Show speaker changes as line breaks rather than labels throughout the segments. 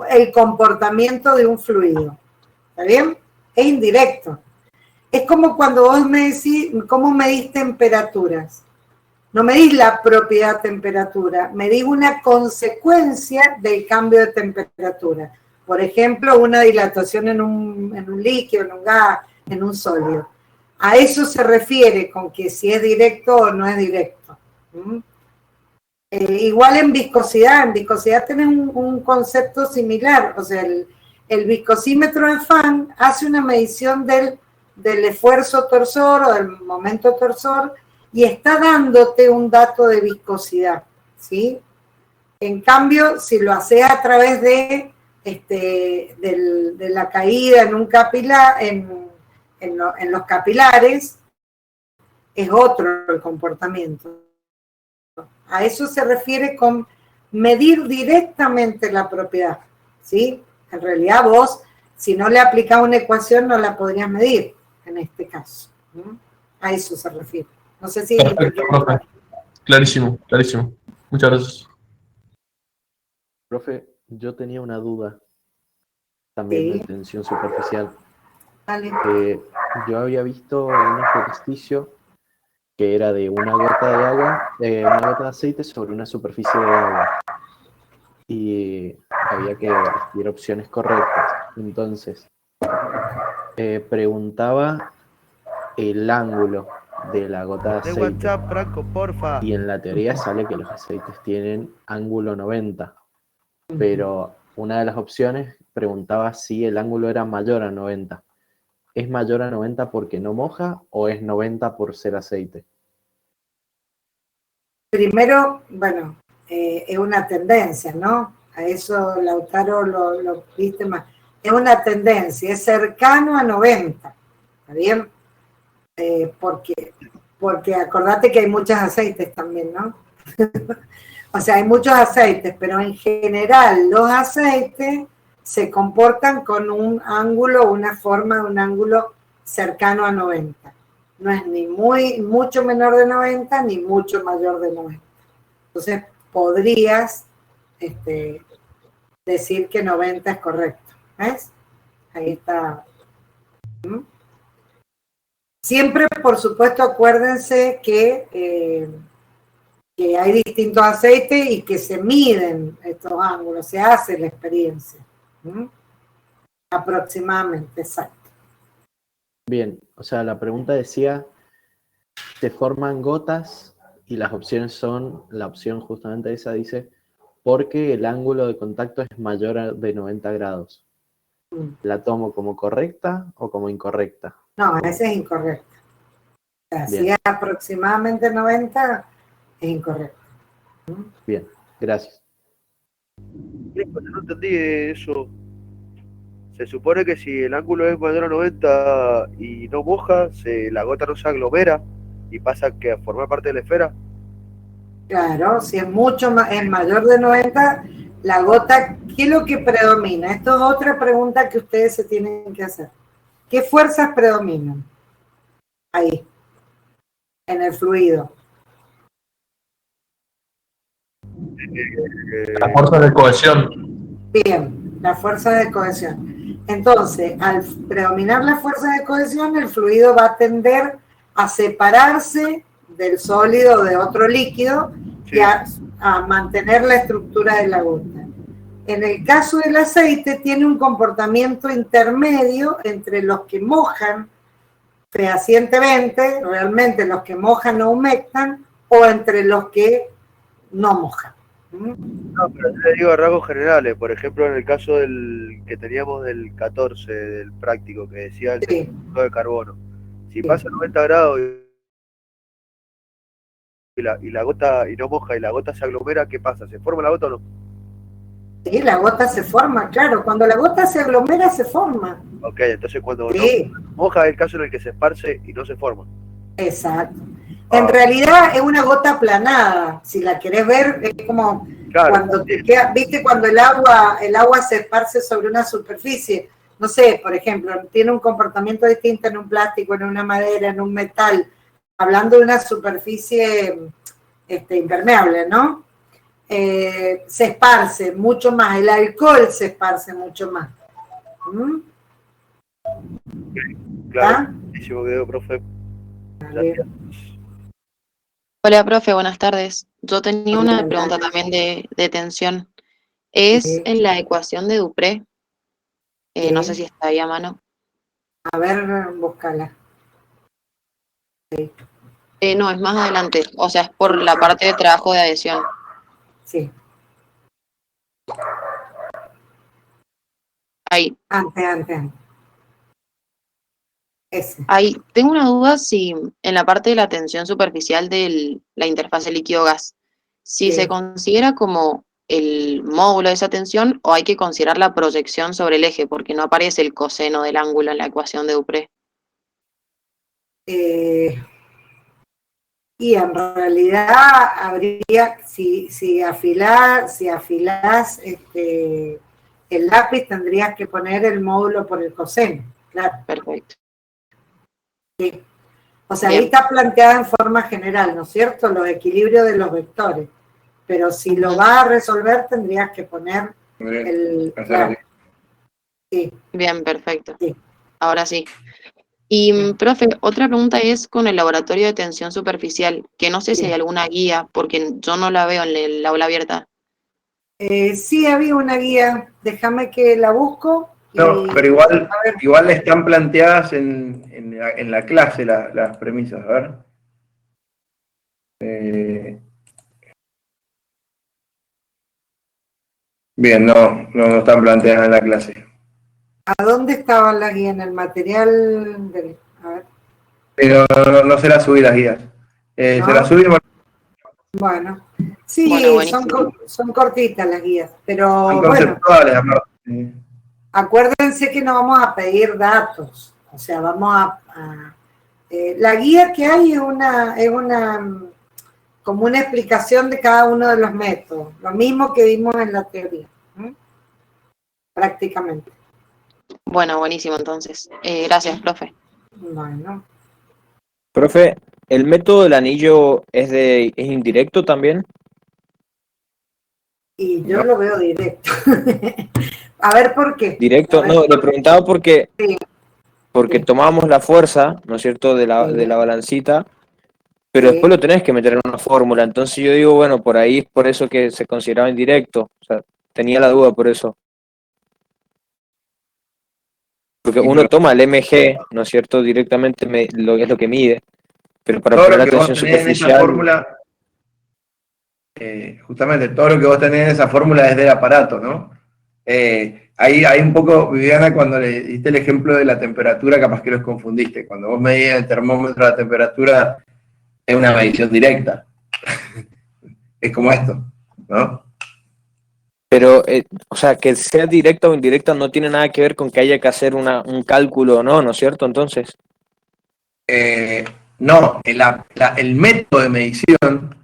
el comportamiento de un fluido. ¿Está bien? Es indirecto. Es como cuando vos me decís, ¿cómo medís temperaturas? No medís la propiedad temperatura, medís una consecuencia del cambio de temperatura. Por ejemplo, una dilatación en un líquido, en un gas, en un sólido. A eso se refiere con que si es directo o no es directo. Igual en viscosidad tenés un concepto similar. O sea, el viscosímetro de fan hace una medición del esfuerzo torsor o del momento torsor y está dándote un dato de viscosidad, ¿sí? En cambio, si lo haces a través de la caída en un capilar, en los capilares, es otro el comportamiento. A eso se refiere con medir directamente la propiedad, ¿sí? En realidad vos, si no le aplicás una ecuación, no la podrías medir, en este caso. A eso se refiere. No sé si...
Perfecto, profe. Clarísimo, clarísimo. Muchas gracias.
Profe, yo tenía una duda también de tensión superficial.
Vale.
Yo había visto un ejercicio que era de una gota de agua, una gota de aceite sobre una superficie de agua. Y había que elegir opciones correctas. Entonces, preguntaba el ángulo de la gota de aceite.
WhatsApp, Franco, porfa.
Y en la teoría sale que los aceites tienen ángulo 90. Pero una de las opciones preguntaba si el ángulo era mayor a 90. ¿Es mayor a 90 porque no moja o es 90 por ser aceite?
Primero, bueno, es una tendencia, ¿no? A eso Lautaro lo viste más. Es una tendencia, es cercano a 90, ¿está bien? Porque acordate que hay muchos aceites también, ¿no? O sea, hay muchos aceites, pero en general los aceites se comportan con un ángulo, una forma de un ángulo cercano a 90. No es ni mucho menor de 90 ni mucho mayor de 90. Entonces podrías decir que 90 es correcto. ¿Ves? Ahí está. Siempre, por supuesto, acuérdense que hay distintos aceites y que se miden estos ángulos, se hace la experiencia. Aproximadamente, exacto.
Bien, o sea, la pregunta decía, se forman gotas y las opciones son, la opción justamente esa dice, porque el ángulo de contacto es mayor de 90 grados. ¿La tomo como correcta o como incorrecta?
No, esa es incorrecta. O sea, si es aproximadamente 90, es incorrecto.
Bien, gracias.
No entendí eso. Se supone que si el ángulo es mayor a 90 y no moja, la gota no se aglomera y pasa a formar parte de la esfera.
Claro, si es es mayor de 90, la gota, ¿qué es lo que predomina? Esto es otra pregunta que ustedes se tienen que hacer. ¿Qué fuerzas predominan? Ahí, en el fluido.
La fuerza de cohesión.
Bien, la fuerza de cohesión. Entonces, al predominar la fuerza de cohesión, el fluido va a tender a separarse del sólido de otro líquido y a mantener la estructura de la gota. En el caso del aceite, tiene un comportamiento intermedio entre los que mojan fehacientemente, realmente los que mojan o humectan, o entre los que no mojan.
No, pero yo le digo a rasgos generales. Por ejemplo, en el caso del que teníamos del 14, del práctico, que decía el depósito de carbono. Si pasa 90 grados y la gota y no moja y la gota se aglomera, ¿qué pasa? ¿Se forma la gota o no?
Sí, la gota se forma, claro. Cuando la gota se aglomera, se forma.
Ok, entonces cuando no moja es el caso en el que se esparce y no se forma.
Exacto. En realidad es una gota aplanada. Si la querés ver, es como cuando te queda, ¿viste? Cuando el agua se esparce sobre una superficie. No sé, por ejemplo, tiene un comportamiento distinto en un plástico, en una madera, en un metal. Hablando de una superficie impermeable, ¿no? se esparce mucho más, el alcohol se esparce mucho más. ¿Mm?
Claro,
¿Ah?
buenísimo video, profe.
Vale.
Gracias.
Hola, profe, buenas tardes. Yo tenía una
Buenas
pregunta
tardes.
también de tensión. Es
Sí,
en la ecuación de Dupré, no sé
sí.
si está ahí a mano.
A ver, búscala.
No, es más adelante, o sea, es por la parte de trabajo de adhesión.
Sí,
Ahí,
antes. Ese.
ahí. Tengo una duda si en la parte de la tensión superficial de la interfase líquido-gas, si se
Sí.
considera como el módulo de esa tensión o hay que considerar la proyección sobre el eje, porque no aparece el coseno del ángulo en la ecuación de Dupré.
Eh, y en realidad habría, si afilás el lápiz, tendrías que poner el módulo por el coseno, claro.
Perfecto.
O sea, ahí
Bien.
está planteada en forma general, ¿no es cierto? Los equilibrios de los vectores. Pero si lo
Ujú.
vas a resolver, tendrías que poner claro, sí,
Bien, perfecto.
sí.
Ahora sí. Y, profe, otra pregunta es con el laboratorio de tensión superficial, que no sé si hay
Sí.
alguna guía, porque yo no la veo en el aula abierta.
Sí, había una guía, déjame que la busco
No,
y
pero igual,
a ver,
igual están planteadas en la clase las premisas. A ver. Bien, no están planteadas en la clase.
¿a dónde estaban las guías? En el material del, a ver,
Pero no se las subí las guías. Se las
¿no?
subí,
Bueno,
Bueno,
sí,
buenísimo.
son cortitas las guías,
son
pero bueno,
conceptuales, aparte.
acuérdense que no vamos a pedir datos, o sea, la guía que hay es una como una explicación de cada uno de los métodos, lo mismo que vimos en la teoría, ¿eh? Prácticamente.
Bueno, buenísimo entonces. Gracias, profe.
Bueno,
Profe, ¿el método del anillo es indirecto también?
y yo
No,
lo veo directo. A ver por qué. A
Directo,
ver
no, le
por qué.
preguntaba porque
Sí,
tomamos la fuerza, ¿no es cierto?, de la
sí,
balancita, pero después
sí.
lo tenés que meter en una fórmula. Entonces yo digo, bueno, por ahí es por eso que se consideraba indirecto. O sea, tenía la duda por eso. Porque
y
uno
pero
toma el MG, ¿no es cierto?, directamente es lo que mide, pero para
todo
obtener
lo
la
que vos
tensión
tenés en esa
superficial,
fórmula, justamente todo lo que vos tenés en esa fórmula es del aparato, ¿no? Ahí un poco, Viviana, cuando le diste el ejemplo de la temperatura, capaz que los confundiste. Cuando vos medías el termómetro de la temperatura, es una medición directa. Es como esto, ¿no?
pero, o sea, que sea directa o indirecta no tiene nada que ver con que haya que hacer un cálculo o no, ¿no es cierto? Entonces,
No, el método de medición,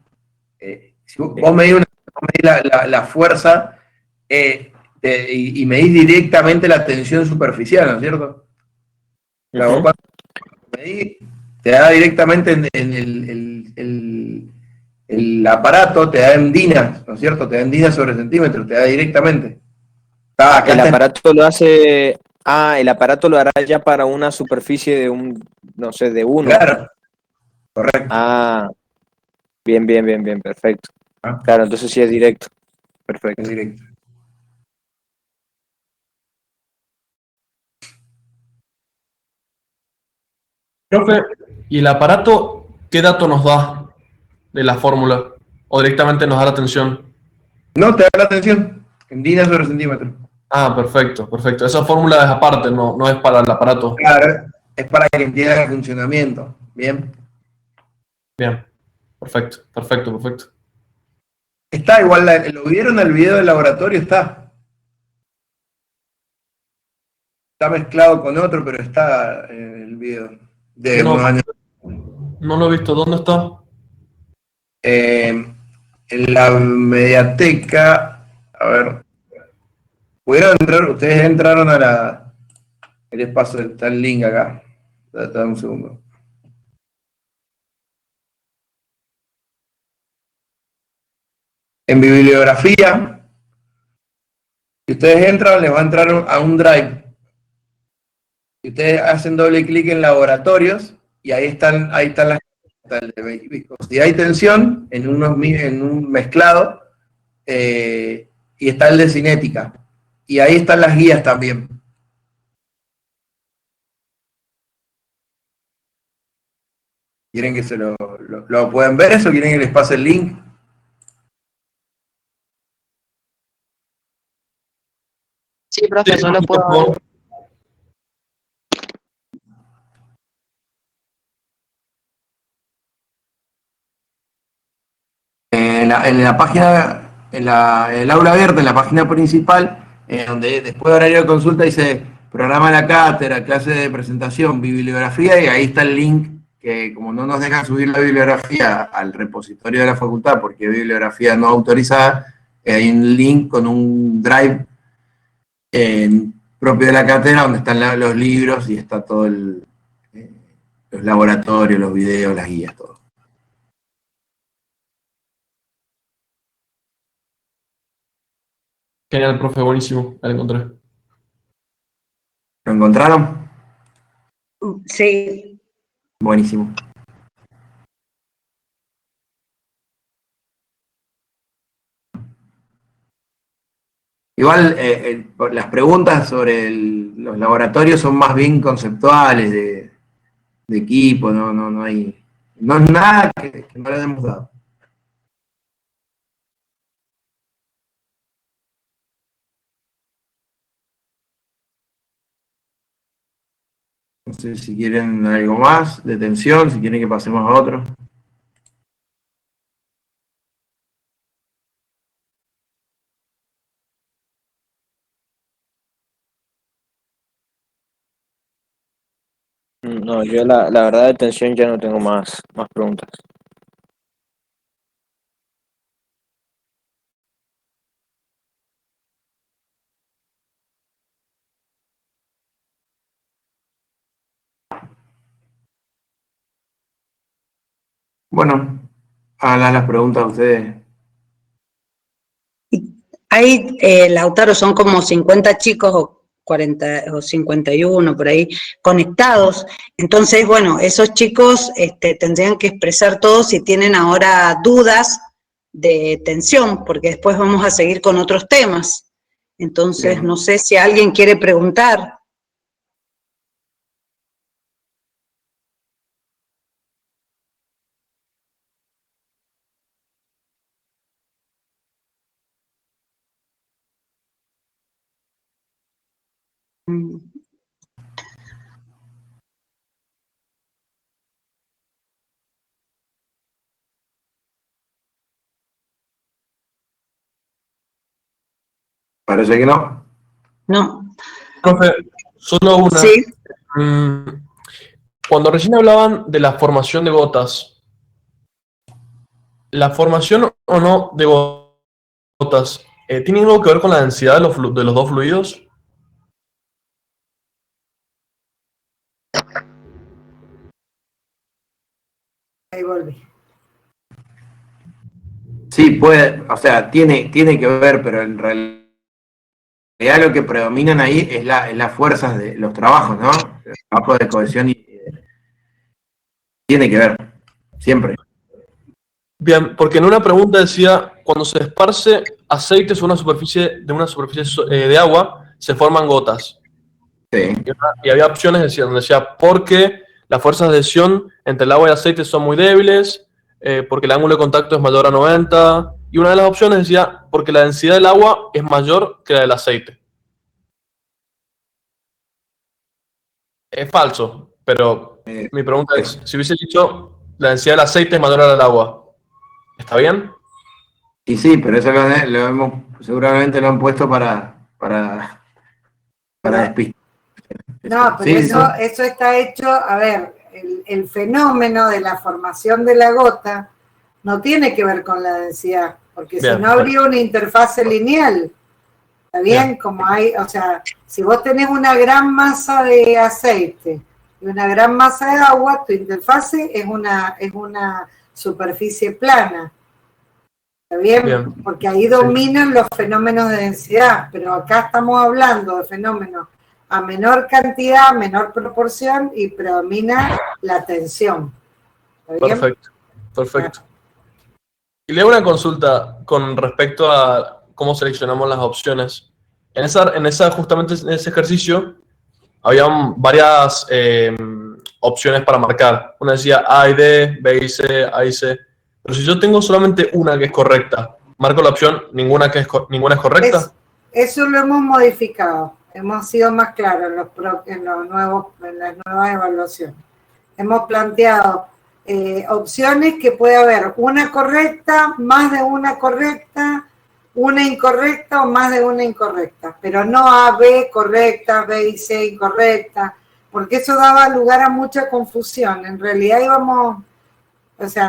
si
sí.
vos medís la fuerza y medís directamente la tensión superficial, ¿no es cierto? O sea, vos
Ujú.
cuando medís, te da directamente en el aparato, te da en dinas, ¿no es cierto? Te da en dinas sobre centímetros, te da directamente.
Ah,
Acá
el
está,
aparato lo hace. Ah, el aparato lo hará ya para una superficie de no sé, de uno.
claro, correcto.
Ah, bien, perfecto.
¿Ah?
Claro, entonces sí es directo.
Es
Perfecto.
directo.
Profe, ¿y el aparato qué dato nos da de la fórmula? ¿O directamente nos da la tensión?
No, te da la tensión, en dinas sobre centímetros.
Ah, perfecto. Esa fórmula es aparte, no es para el aparato.
Claro, es para que entiendan el funcionamiento. Bien.
Bien, perfecto.
Está igual, lo vieron el video del laboratorio, está mezclado con otro, pero está en el video de unos
No,
años.
no lo he visto. ¿Dónde está?
En la mediateca, a ver, ¿pudieron entrar? Ustedes entraron a les paso, está el link acá. Dame un segundo. En bibliografía, si ustedes entran, les va a entrar a un drive. Y ustedes hacen doble clic en laboratorios y ahí están las de viscosidad y tensión en un mezclado, y está el de cinética. Y ahí están las guías también. ¿Quieren que se lo pueden ver eso? ¿Quieren que les pase el link?
Sí, profe, yo lo puedo ver.
En la página, en el aula abierta, en la página principal, donde después de horario de consulta dice programa de la cátedra, clase de presentación, bibliografía, y ahí está el link que, como no nos dejan subir la bibliografía al repositorio de la facultad porque bibliografía no autorizada, hay un link con un drive propio de la cátedra donde están los libros y está todo los laboratorios, los videos, las guías, todo.
Genial, profe, buenísimo. Ya lo encontré.
¿Lo encontraron?
Sí.
Buenísimo. Igual las preguntas sobre los laboratorios son más bien conceptuales de equipo, no hay no es nada que no le hemos dado. No sé si quieren algo más de tensión, si quieren que pasemos a otro.
No, yo la verdad de tensión ya no tengo más preguntas.
Bueno, hagan las preguntas a ustedes.
Hay, Lautaro, son como 50 chicos o 40 o 51 por ahí conectados. Entonces, bueno, esos chicos tendrían que expresar todos si tienen ahora dudas de tensión, porque después vamos a seguir con otros temas. Entonces,
Bien.
no sé si alguien quiere preguntar.
Parece que no.
No.
Profe, solo una.
Sí.
Cuando recién hablaban de la formación de gotas, ¿la formación o no de gotas tiene algo que ver con la densidad de los dos fluidos?
Ahí volví.
Sí, puede, o sea, tiene que ver, pero en realidad lo que predominan ahí es las fuerzas de los trabajos, ¿no? Los trabajos de cohesión y tiene que ver, siempre.
Bien, porque en una pregunta decía, cuando se esparce aceite sobre una superficie de agua, se forman gotas.
Sí.
Y había opciones donde decía, porque las fuerzas de adhesión entre el agua y el aceite son muy débiles, porque el ángulo de contacto es mayor a 90, y una de las opciones decía, porque la densidad del agua es mayor que la del aceite. Es falso, pero mi pregunta es, si hubiese dicho, la densidad del aceite es mayor a la del agua, ¿está bien?
Y sí, pero eso seguramente lo han puesto para despistar.
No, pero
Sí,
eso está hecho, a ver, el fenómeno de la formación de la gota no tiene que ver con la densidad, porque
Bien,
si no habría una interfase lineal. ¿Está bien?
Bien.
Como hay, o sea, si vos tenés una gran masa de aceite y una gran masa de agua, tu interfase es una superficie plana. ¿Está ¿Está bien?
Bien.
Porque ahí dominan los fenómenos de densidad, pero acá estamos hablando de fenómenos a menor cantidad, menor proporción y predomina la tensión. ¿Está bien?
Perfecto, perfecto. Y le hago una consulta con respecto a cómo seleccionamos las opciones. Justamente en ese ejercicio, habían varias opciones para marcar. Una decía A y D, B y C, A y C. Pero si yo tengo solamente una que es correcta, marco la opción ninguna es correcta.
Eso lo hemos modificado. Hemos sido más claros en las nuevas evaluaciones. Hemos planteado opciones que puede haber una correcta, más de una correcta, una incorrecta o más de una incorrecta, pero no A, B correcta, B y C incorrecta, porque eso daba lugar a mucha confusión. En realidad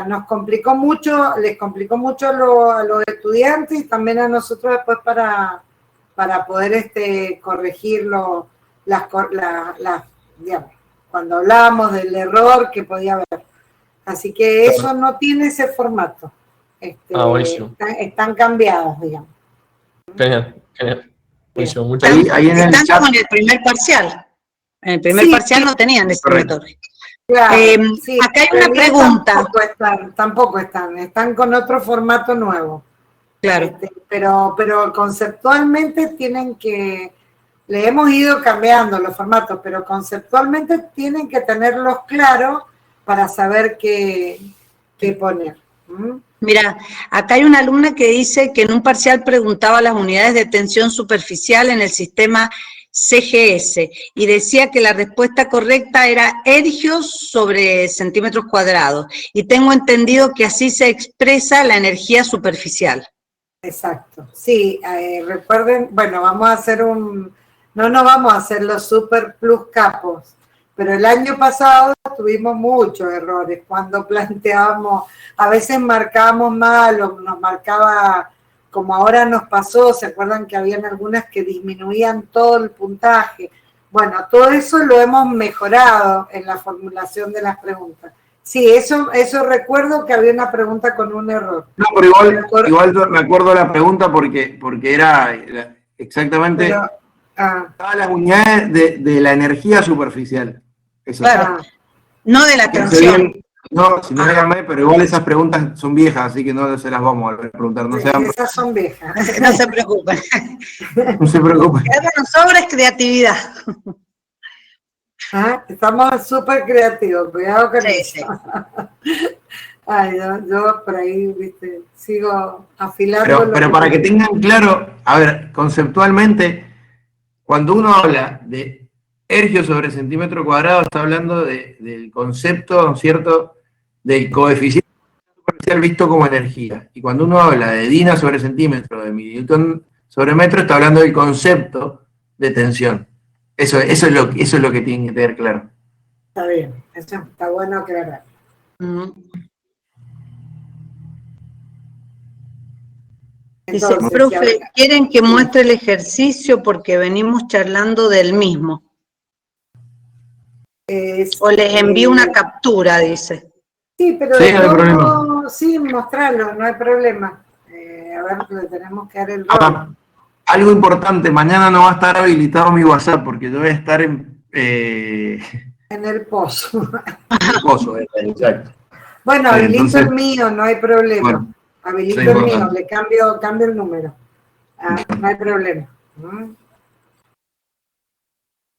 nos complicó mucho, les complicó mucho a los estudiantes y también a nosotros después para poder corregirlo, digamos, cuando hablábamos del error que podía haber. Así que eso no tiene ese formato.
Buenísimo.
Están cambiados, digamos.
Genial. Buenísimo, muchas
Están,
gracias.
Ahí en el
están
chat.
como en el primer parcial. En el primer
Sí,
parcial
sí.
no tenían ese
Correcto.
método.
Claro,
Acá hay
en
una
realidad
pregunta.
Tampoco están con otro formato nuevo.
Claro.
Pero conceptualmente le hemos ido cambiando los formatos, pero conceptualmente tienen que tenerlos claros para saber qué poner. ¿Mm?
Mira, acá hay una alumna que dice que en un parcial preguntaba las unidades de tensión superficial en el sistema CGS y decía que la respuesta correcta era ergios sobre centímetros cuadrados. Y tengo entendido que así se expresa la energía superficial.
Exacto, sí, recuerden, bueno, no nos vamos a hacer los super plus capos, pero el año pasado tuvimos muchos errores cuando planteábamos, a veces marcábamos mal o nos marcaba, como ahora nos pasó, ¿se acuerdan que habían algunas que disminuían todo el puntaje? Bueno, todo eso lo hemos mejorado en la formulación de las preguntas. Sí, eso recuerdo que había una pregunta con un error.
No, pero igual me acuerdo de la pregunta porque era exactamente todas las unidades de la energía superficial. Eso.
Claro, no de la
Que
tensión.
no, si no díganme, pero igual esas preguntas son viejas, así que no se las vamos a volver a preguntar. No,
esas son viejas.
No se preocupen.
No se preocupen.
Lo que nos sobra es creatividad.
Estamos súper creativos, cuidado con eso.
Sí.
Ay, yo por ahí, viste, sigo afilando.
Pero para que tengan claro, a ver, conceptualmente, cuando uno habla de ergio sobre centímetro cuadrado, está hablando del concepto, ¿no es cierto?, del coeficiente superficial visto como energía. Y cuando uno habla de dina sobre centímetro, de mililitón sobre metro, está hablando del concepto de tensión. Eso es lo que tienen que tener claro.
Está bien, eso está bueno aclarar.
Dice,
Entonces,
profe, ¿quieren que muestre el ejercicio porque venimos charlando del mismo? O les envío una captura, dice.
Sí, pero
sí, no hay problema.
Sí, mostrarlo, no hay problema. A ver, le tenemos que dar el rol.
Algo importante, mañana no va a estar habilitado mi WhatsApp porque yo voy a estar en
el pozo.
el pozo, exacto.
Bueno, habilito
entonces,
el mío, no hay problema.
Bueno,
habilito
sí,
el mío, le cambio el número. No hay problema.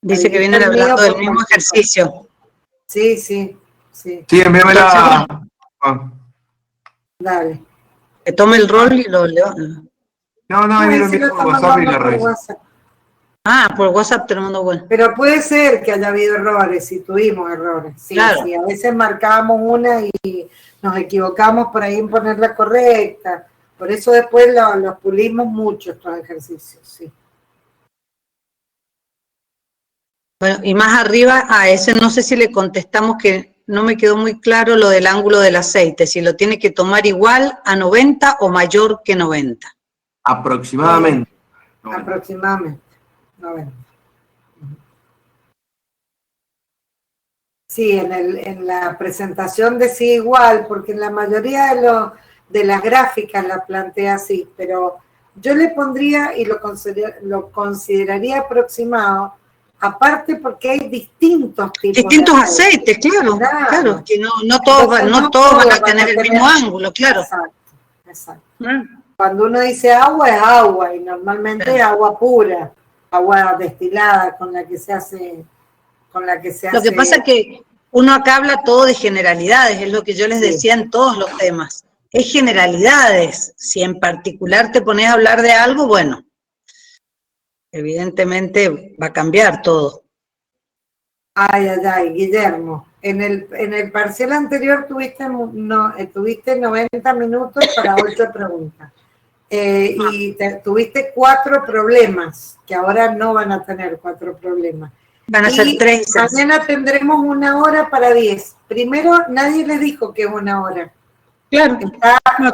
Dice que vienen hablando del mismo ejercicio.
Sí, sí, sí.
Sí, envíamela.
Dale.
Que tome el rol y lo leo.
No, ahí lo envío por WhatsApp y la reviso.
Por WhatsApp te lo mando bueno.
Pero puede ser que haya habido errores, si tuvimos errores. Sí,
claro.
Sí, a veces marcábamos una y nos equivocamos por ahí en ponerla correcta. Por eso después los pulimos mucho estos ejercicios, sí.
Bueno, y más arriba, a ese no sé si le contestamos que no me quedó muy claro lo del ángulo del aceite, si lo tiene que tomar igual a 90 o mayor que 90.
Aproximadamente.
Aproximadamente, 90. Sí, en la presentación decía igual, porque en la mayoría de las gráficas la plantea así, pero yo le pondría y lo consideraría aproximado, aparte porque hay distintos tipos
Distintos
de
aceites, claro,
Claro.
claro, que no todos, no todos van a tener el mismo ángulo, claro.
Exacto, exacto. Cuando uno dice agua, es agua, y normalmente es agua pura, agua destilada con la que se hace.
Lo que pasa es que uno acá habla todo de generalidades, es lo que yo les decía en todos los temas. Es generalidades. Si en particular te pones a hablar de algo, bueno, evidentemente va a cambiar todo.
Ay, Guillermo. En el parcial anterior tuviste 90 minutos para 8 preguntas. Y tuviste 4 problemas, que ahora no van a tener 4 problemas.
Van a ser 3.
Mañana tendremos 1 hora para 10. Primero, nadie les dijo que es 1 hora.
Claro.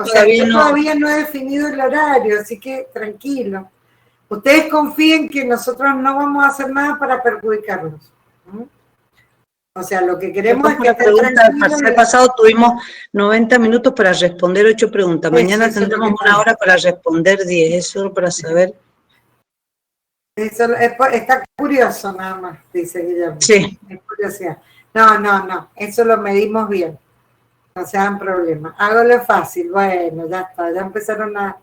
Todavía no he definido el horario, así que tranquilo. Ustedes confíen que nosotros no vamos a hacer nada para perjudicarlos. O sea, lo que queremos es que estén tranquilos.
El pasado tuvimos 90 minutos para responder 8 preguntas. Mañana tendremos 1 hora para responder 10. Eso para saber.
Eso está curioso nada más, dice Guillermo.
Sí.
Es curiosidad. No. Eso lo medimos bien. No se hagan problemas. Hágalo fácil. Bueno, ya está. Ya empezaron a...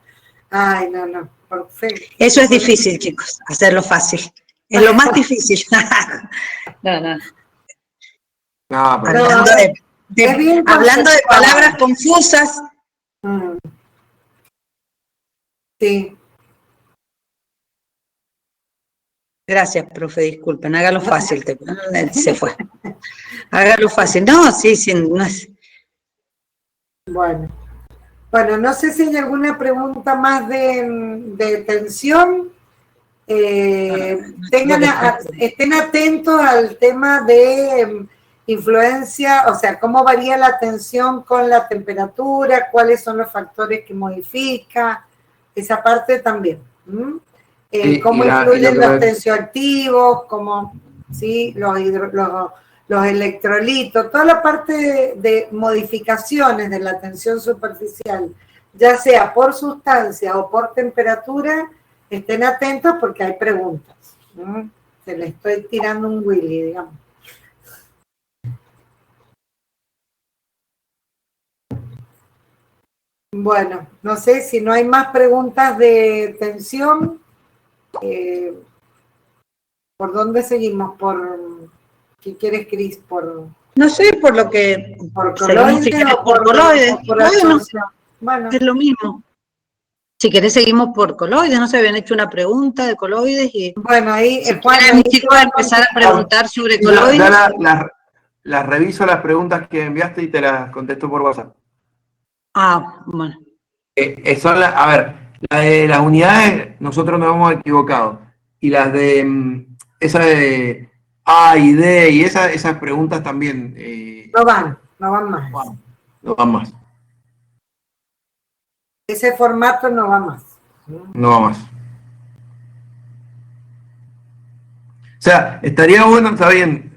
Ay, no. Perfecto.
Eso es difícil, chicos. Hacerlo fácil. Es lo más difícil. No. Hablando de palabras confusas.
Sí.
Gracias, profe, disculpen. Hágalo fácil. Se fue. Hágalo fácil. No, sí. No es...
Bueno, no sé si hay alguna pregunta más de tensión. Estén atentos al tema de influencia, o sea, cómo varía la tensión con la temperatura, cuáles son los factores que modifica, esa parte también. Cómo influyen los tensioactivos, cómo, ¿sí? los electrolitos, toda la parte de modificaciones de la tensión superficial, ya sea por sustancia o por temperatura, estén atentos porque hay preguntas. Se le estoy tirando un Willy, digamos. Bueno, no sé si no hay más preguntas de tensión. ¿Por dónde seguimos? ¿Qué quieres, Cris?
No sé, por lo que...
¿Por coloides o por coloides?
Bueno, es lo mismo. Si querés seguimos por coloides, no se habían hecho una pregunta de coloides y...
Bueno, ahí...
Si quieren, chicos, empezar a preguntar sobre coloides.
Las reviso las preguntas que enviaste y te las contesto por WhatsApp.
Bueno.
A ver, la de las unidades, nosotros nos hemos equivocado. Y las de... esa de A y D y esas preguntas también...
no van más.
No van más.
Ese formato no va más.
No va más. O sea, estaría bueno, está bien.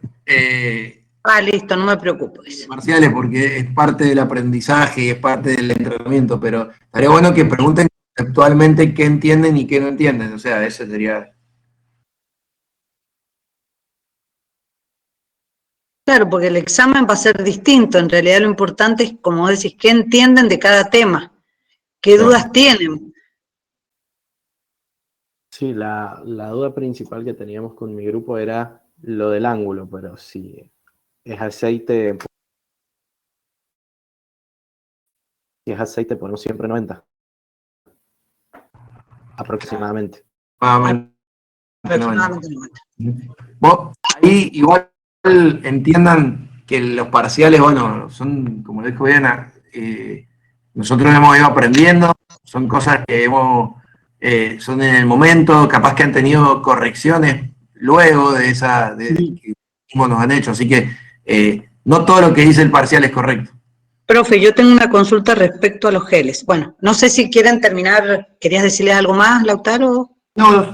Listo, no me preocupo.
Parciales, porque es parte del aprendizaje y es parte del entrenamiento, pero estaría bueno que pregunten conceptualmente qué entienden y qué no entienden. O sea, ese sería...
Claro, porque el examen va a ser distinto. En realidad lo importante es, como decís, qué entienden de cada tema. ¿Qué dudas tienen?
Sí, la duda principal que teníamos con mi grupo era lo del ángulo, pero si es aceite, ponemos siempre 90. Aproximadamente.
Aproximadamente 90.
Vos ahí igual entiendan que los parciales, bueno, son, como les dijo Diana, nosotros hemos ido aprendiendo, son cosas que son en el momento, capaz que han tenido correcciones luego de que nos han hecho, así que no todo lo que dice el parcial es correcto.
Profe, yo tengo una consulta respecto a los geles. Bueno, no sé si quieren terminar, ¿querías decirles algo más, Lautaro?
No.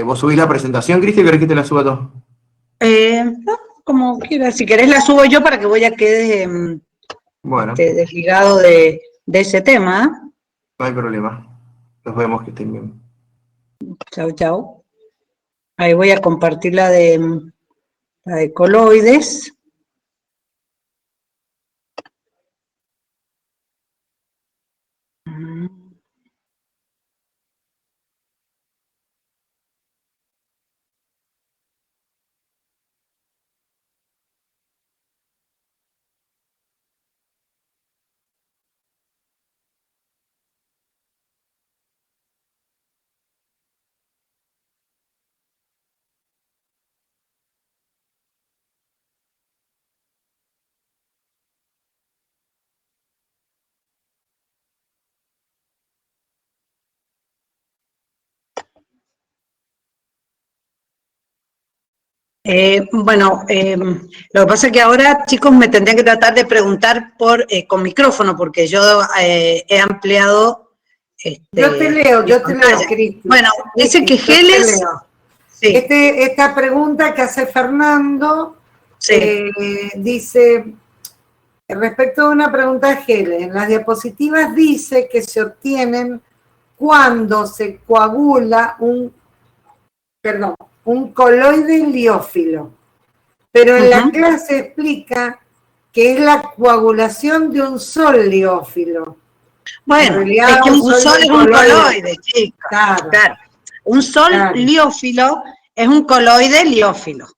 ¿Vos subís la presentación, Cristi, o querés que te la suba todo?
No, como quieras, si querés la subo yo para que vos ya quedes
Bueno,
desligado de ese tema.
no hay problema. Los vemos, que estén bien.
Chau, chau. Ahí voy a compartir la de coloides. Bueno, lo que pasa es que ahora, chicos, me tendrían que tratar de preguntar con micrófono, porque yo he ampliado...
Yo te leo, Cristi.
Bueno, dice que
yo te
geles...
leo.
Sí,
Esta pregunta que hace Fernando
sí.
dice, respecto a una pregunta de geles, en las diapositivas dice que se obtienen cuando se coagula un coloide liófilo, pero en la clase explica que es la coagulación de un sol liófilo.
Bueno, es que un sol es un coloide, chicos. Claro. Un sol liófilo es un coloide liófilo.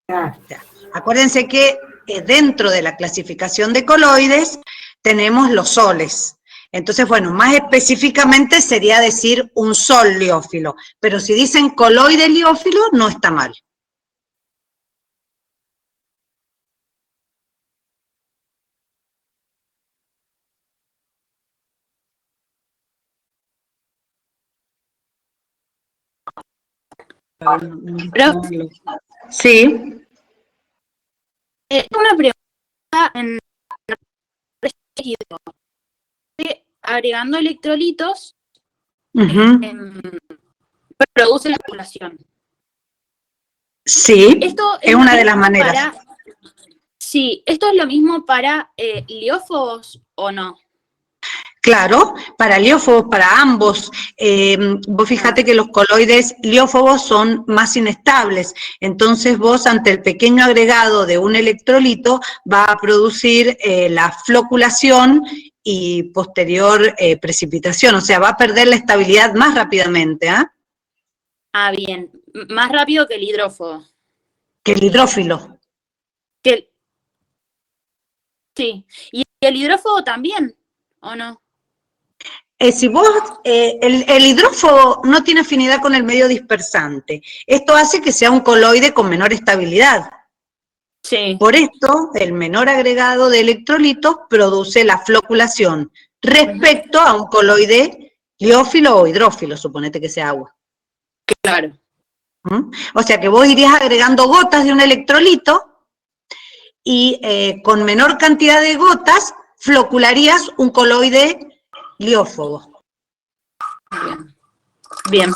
Claro.
Acuérdense que dentro de la clasificación de coloides tenemos los soles. Entonces, bueno, más específicamente sería decir un sol liófilo, pero si dicen coloide liófilo, no está mal. Sí.
Una pregunta en agregando electrolitos produce la coagulación.
Sí,
Esto
es una de las maneras.
Sí, ¿esto es lo mismo para liófobos o no?
Claro, para liófobos, para ambos. Vos fíjate que los coloides liófobos son más inestables, entonces vos ante el pequeño agregado de un electrolito va a producir la floculación y posterior precipitación, o sea, va a perder la estabilidad más rápidamente.
Ah, bien, más rápido que el hidrófobo.
Que el hidrófilo.
Sí, ¿y el hidrófobo también, o no?
Si vos, el hidrófobo no tiene afinidad con el medio dispersante. Esto hace que sea un coloide con menor estabilidad.
Sí.
Por esto, el menor agregado de electrolitos produce la floculación respecto a un coloide liófilo o hidrófilo, suponete que sea agua.
Claro.
O sea que vos irías agregando gotas de un electrolito y con menor cantidad de gotas flocularías un coloide liófobo.
Bien.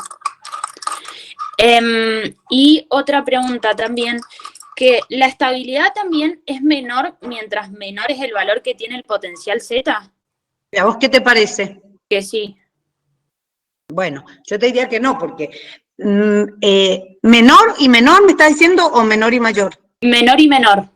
Y otra pregunta también, que la estabilidad también es menor mientras menor es el valor que tiene el potencial Z.
¿A vos qué te parece?
Que sí.
Bueno, yo te diría que no, porque menor y menor, ¿me estás diciendo, o menor y mayor?
Menor y menor.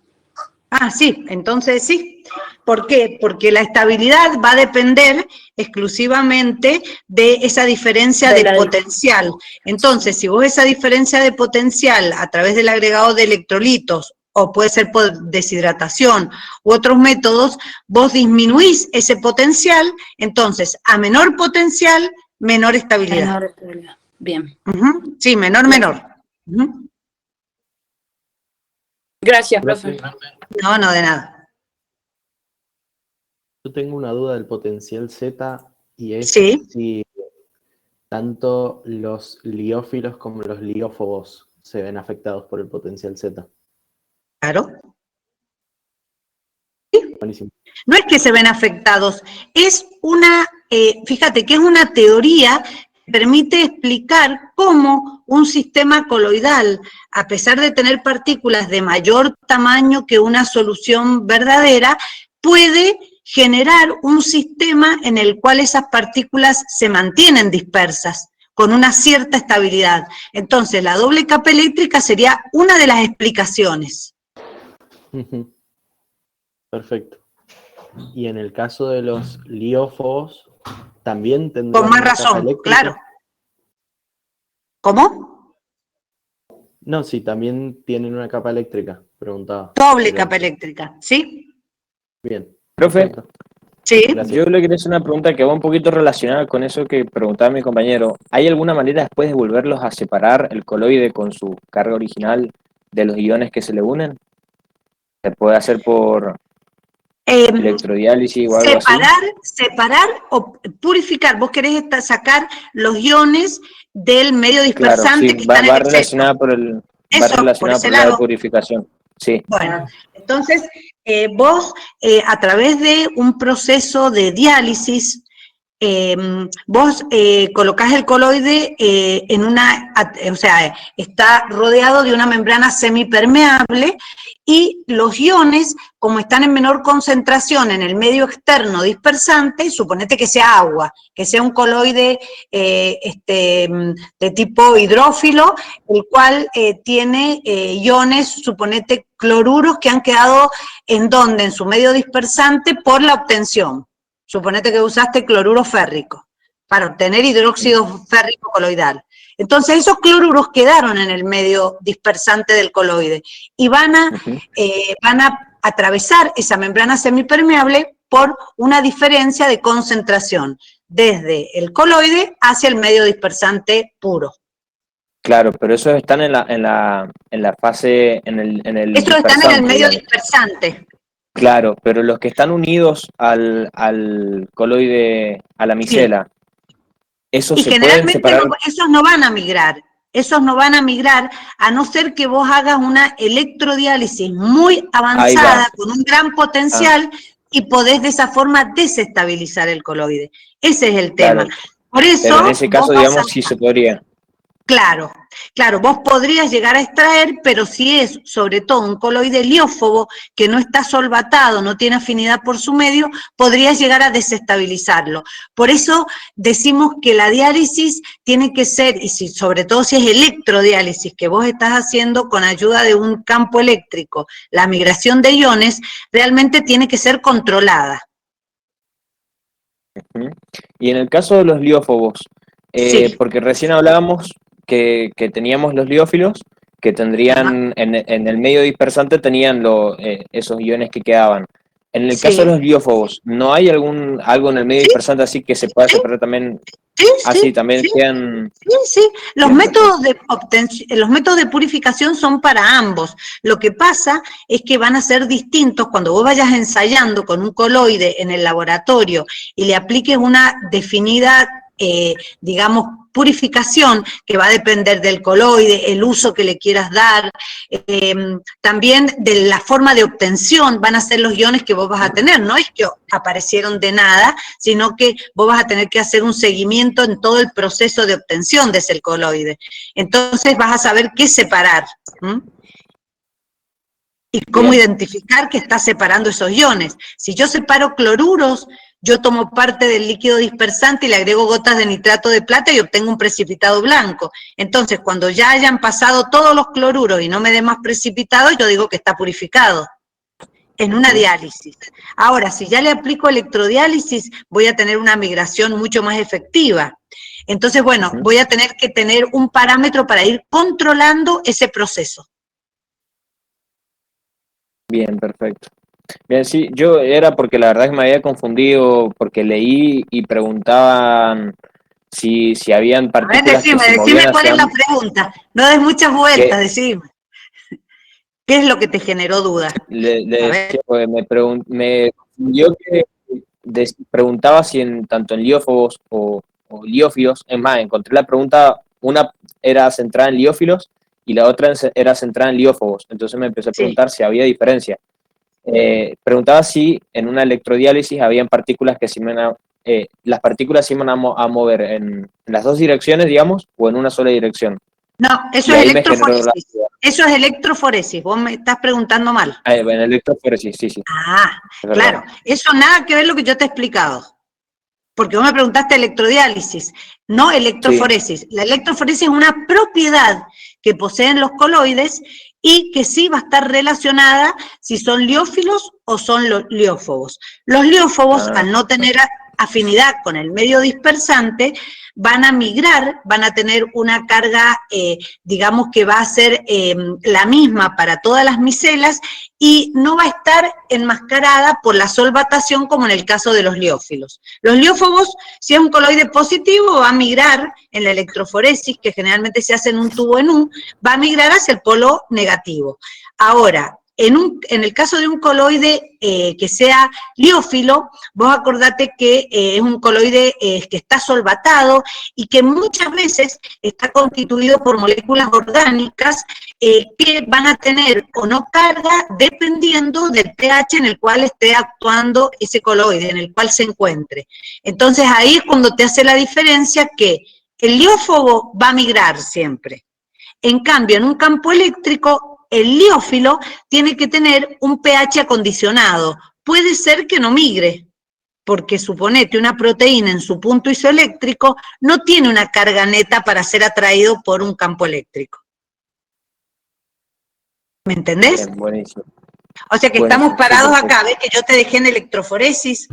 Ah, sí, entonces sí. ¿Por qué? Porque la estabilidad va a depender exclusivamente de esa diferencia de potencial. Entonces, si vos esa diferencia de potencial a través del agregado de electrolitos, o puede ser por deshidratación u otros métodos, vos disminuís ese potencial, entonces a menor potencial, menor estabilidad.
Menor estabilidad. Bien.
Sí, menor.
Gracias, profe.
No, de nada.
Yo tengo una duda del potencial Z y es si tanto los liófilos como los liófobos se ven afectados por el potencial Z.
Claro.
Buenísimo.
No es que se ven afectados, es una, fíjate que es una teoría que permite explicar cómo un sistema coloidal, a pesar de tener partículas de mayor tamaño que una solución verdadera, puede generar un sistema en el cual esas partículas se mantienen dispersas con una cierta estabilidad. Entonces, la doble capa eléctrica sería una de las explicaciones.
Perfecto. Y en el caso de los liófobos, también tendrían
Con más
una capa
razón,
eléctrica.
claro. ¿Cómo?
No, sí, también tienen una capa eléctrica, preguntaba.
Doble
Pero-
capa eléctrica, ¿sí?
Bien.
Profe,
Perfecto.
Sí.
Gracias.
yo le quería hacer una pregunta que va un poquito relacionada con eso que preguntaba mi compañero. ¿Hay alguna manera después de volverlos a separar el coloide con su carga original de los iones que se le unen? ¿Se puede hacer por electrodiálisis o algo así?
Separar o purificar. Vos querés sacar los iones del medio
Claro,
dispersante
sí,
que
va
están en exceso.
relacionada por el, va
Eso, por
relacionada
ese
por la de
lado.
purificación. Sí,
Bueno, entonces vos a través de un proceso de diálisis, vos colocás el coloide en una, o sea, está rodeado de una membrana semipermeable y los iones, como están en menor concentración en el medio externo dispersante, suponete que sea agua, que sea un coloide de tipo hidrófilo, el cual tiene iones, suponete cloruros que han quedado en donde, en su medio dispersante por la obtención. Suponete que usaste cloruro férrico para obtener hidróxido férrico coloidal. Entonces esos cloruros quedaron en el medio dispersante del coloide y van a atravesar esa membrana semipermeable por una diferencia de concentración desde el coloide hacia el medio dispersante puro.
claro, pero esos están en la fase, en el
Estos están en el
dispersante,
medio
digamos.
dispersante.
Claro, pero los que están unidos al coloide, a la micela, ¿esos
Y
se pueden
generalmente
separar?
esos no van a migrar. Esos no van a migrar a no ser que vos hagas una electrodiálisis muy
Ahí va.
avanzada, con un gran potencial, y podés de esa forma desestabilizar el coloide. Ese es el tema.
Claro,
Por eso,
pero en ese
vos
caso,
vas
digamos, sí se podría.
Claro, vos podrías llegar a extraer, pero si es sobre todo un coloide liófobo que no está solvatado, no tiene afinidad por su medio, podrías llegar a desestabilizarlo. Por eso decimos que la diálisis tiene que ser, y sobre todo si es electrodiálisis, que vos estás haciendo con ayuda de un campo eléctrico, la migración de iones, realmente tiene que ser controlada.
Ujú. Y en el caso de los liófobos,
Sí.
porque recién hablábamos que teníamos los liófilos, que tendrían, en el medio dispersante tenían esos iones que quedaban. En el caso de los liófobos, ¿no hay algo en el medio dispersante así que se pueda separar también? Así también quedan.
Sí. Los métodos de purificación son para ambos. Lo que pasa es que van a ser distintos cuando vos vayas ensayando con un coloide en el laboratorio y le apliques una definida, digamos, purificación que va a depender del coloide, el uso que le quieras dar, también de la forma de obtención van a ser los iones que vos vas a tener. No es que aparecieron de nada, sino que vos vas a tener que hacer un seguimiento en todo el proceso de obtención de ese coloide. Entonces vas a saber qué separar. Y cómo identificar que está separando esos iones. Si yo separo cloruros, yo tomo parte del líquido dispersante y le agrego gotas de nitrato de plata y obtengo un precipitado blanco. Entonces, cuando ya hayan pasado todos los cloruros y no me dé más precipitado, yo digo que está purificado en una diálisis. Ahora, si ya le aplico electrodiálisis, voy a tener una migración mucho más efectiva. Entonces, bueno, voy a tener que tener un parámetro para ir controlando ese proceso.
Bien, perfecto. Bien, sí, yo era porque la verdad es que me había confundido, porque leí y preguntaban si habían
A ver,
partículas que se
decime
movían
cuál es
hacia
la pregunta. No des muchas vueltas,
que
decime. ¿Qué es lo que te generó duda?
le decía, pues, me confundió que preguntaba si tanto en liófobos o liófilos, es más, encontré la pregunta, una era centrada en liófilos y la otra era centrada en liófobos, entonces me empecé a preguntar si había diferencia. Preguntaba si en una electrodiálisis habían partículas que las partículas se iban a mover en las dos direcciones, digamos, o en una sola dirección.
No, eso
Y
es
ahí me generó la
electroforesis.
duda.
Eso es electroforesis, vos me estás preguntando mal.
En electroforesis, sí, sí.
Ah,
Es verdad.
claro, eso nada que ver lo que yo te he explicado. Porque vos me preguntaste electrodiálisis, no electroforesis. La electroforesis es una propiedad que poseen los coloides y que sí va a estar relacionada si son liófilos o son liófobos. Los liófobos, al no tener afinidad con el medio dispersante, van a migrar, van a tener una carga, digamos que va a ser la misma para todas las micelas y no va a estar enmascarada por la solvatación como en el caso de los liófilos. Los liófobos, si es un coloide positivo, va a migrar en la electroforesis, que generalmente se hace en un tubo en U, va a migrar hacia el polo negativo. Ahora, en el caso de un coloide que sea liófilo, vos acordate que es un coloide que está solvatado y que muchas veces está constituido por moléculas orgánicas que van a tener o no carga dependiendo del pH en el cual esté actuando ese coloide, en el cual se encuentre. Entonces ahí es cuando te hace la diferencia que el liófobo va a migrar siempre. En cambio, en un campo eléctrico, el liófilo tiene que tener un pH acondicionado. Puede ser que no migre, porque suponete una proteína en su punto isoeléctrico no tiene una carga neta para ser atraído por un campo eléctrico. ¿Me entendés?
Bien, buenísimo.
O sea que
Buenísimo,
estamos parados
sí,
acá, ves que yo te dejé en electroforesis,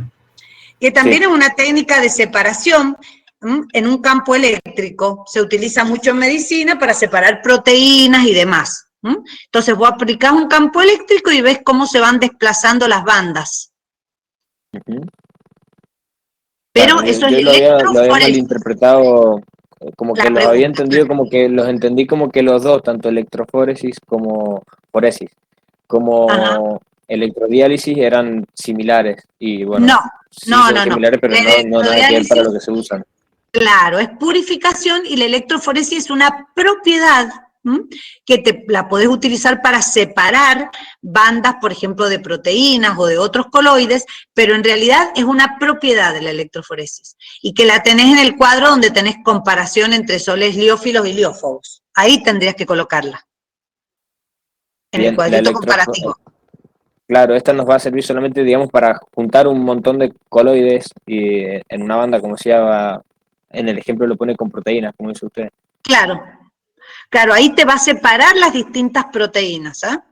que también
Sí.
es una técnica de separación. En un campo eléctrico se utiliza mucho en medicina para separar proteínas y demás. Entonces vos aplicás un campo eléctrico y ves cómo se van desplazando las bandas.
Ujú.
Pero
Claro,
eso
yo
es
lo había
electroforesis.
malinterpretado, como
La
que los había
pregunta.
entendido como que los entendí como que los dos, tanto electroforesis como foresis, como
Ajá.
electrodiálisis eran similares. Y bueno,
No,
sí
no,
son
no, no.
similares, pero
La
no nada que ver para
electrodiálisis,
lo que se usan.
claro, es purificación y la electroforesis es una propiedad que la podés utilizar para separar bandas, por ejemplo, de proteínas o de otros coloides, pero en realidad es una propiedad de la electroforesis y que la tenés en el cuadro donde tenés comparación entre soles liófilos y liófobos. Ahí tendrías que colocarla, en el
Bien,
cuadrito comparativo.
claro, esta nos va a servir solamente, digamos, para juntar un montón de coloides y, en una banda, como decía, en el ejemplo lo pone con proteínas, como dice usted.
Claro, claro, ahí te va a separar las distintas proteínas, ¿ah?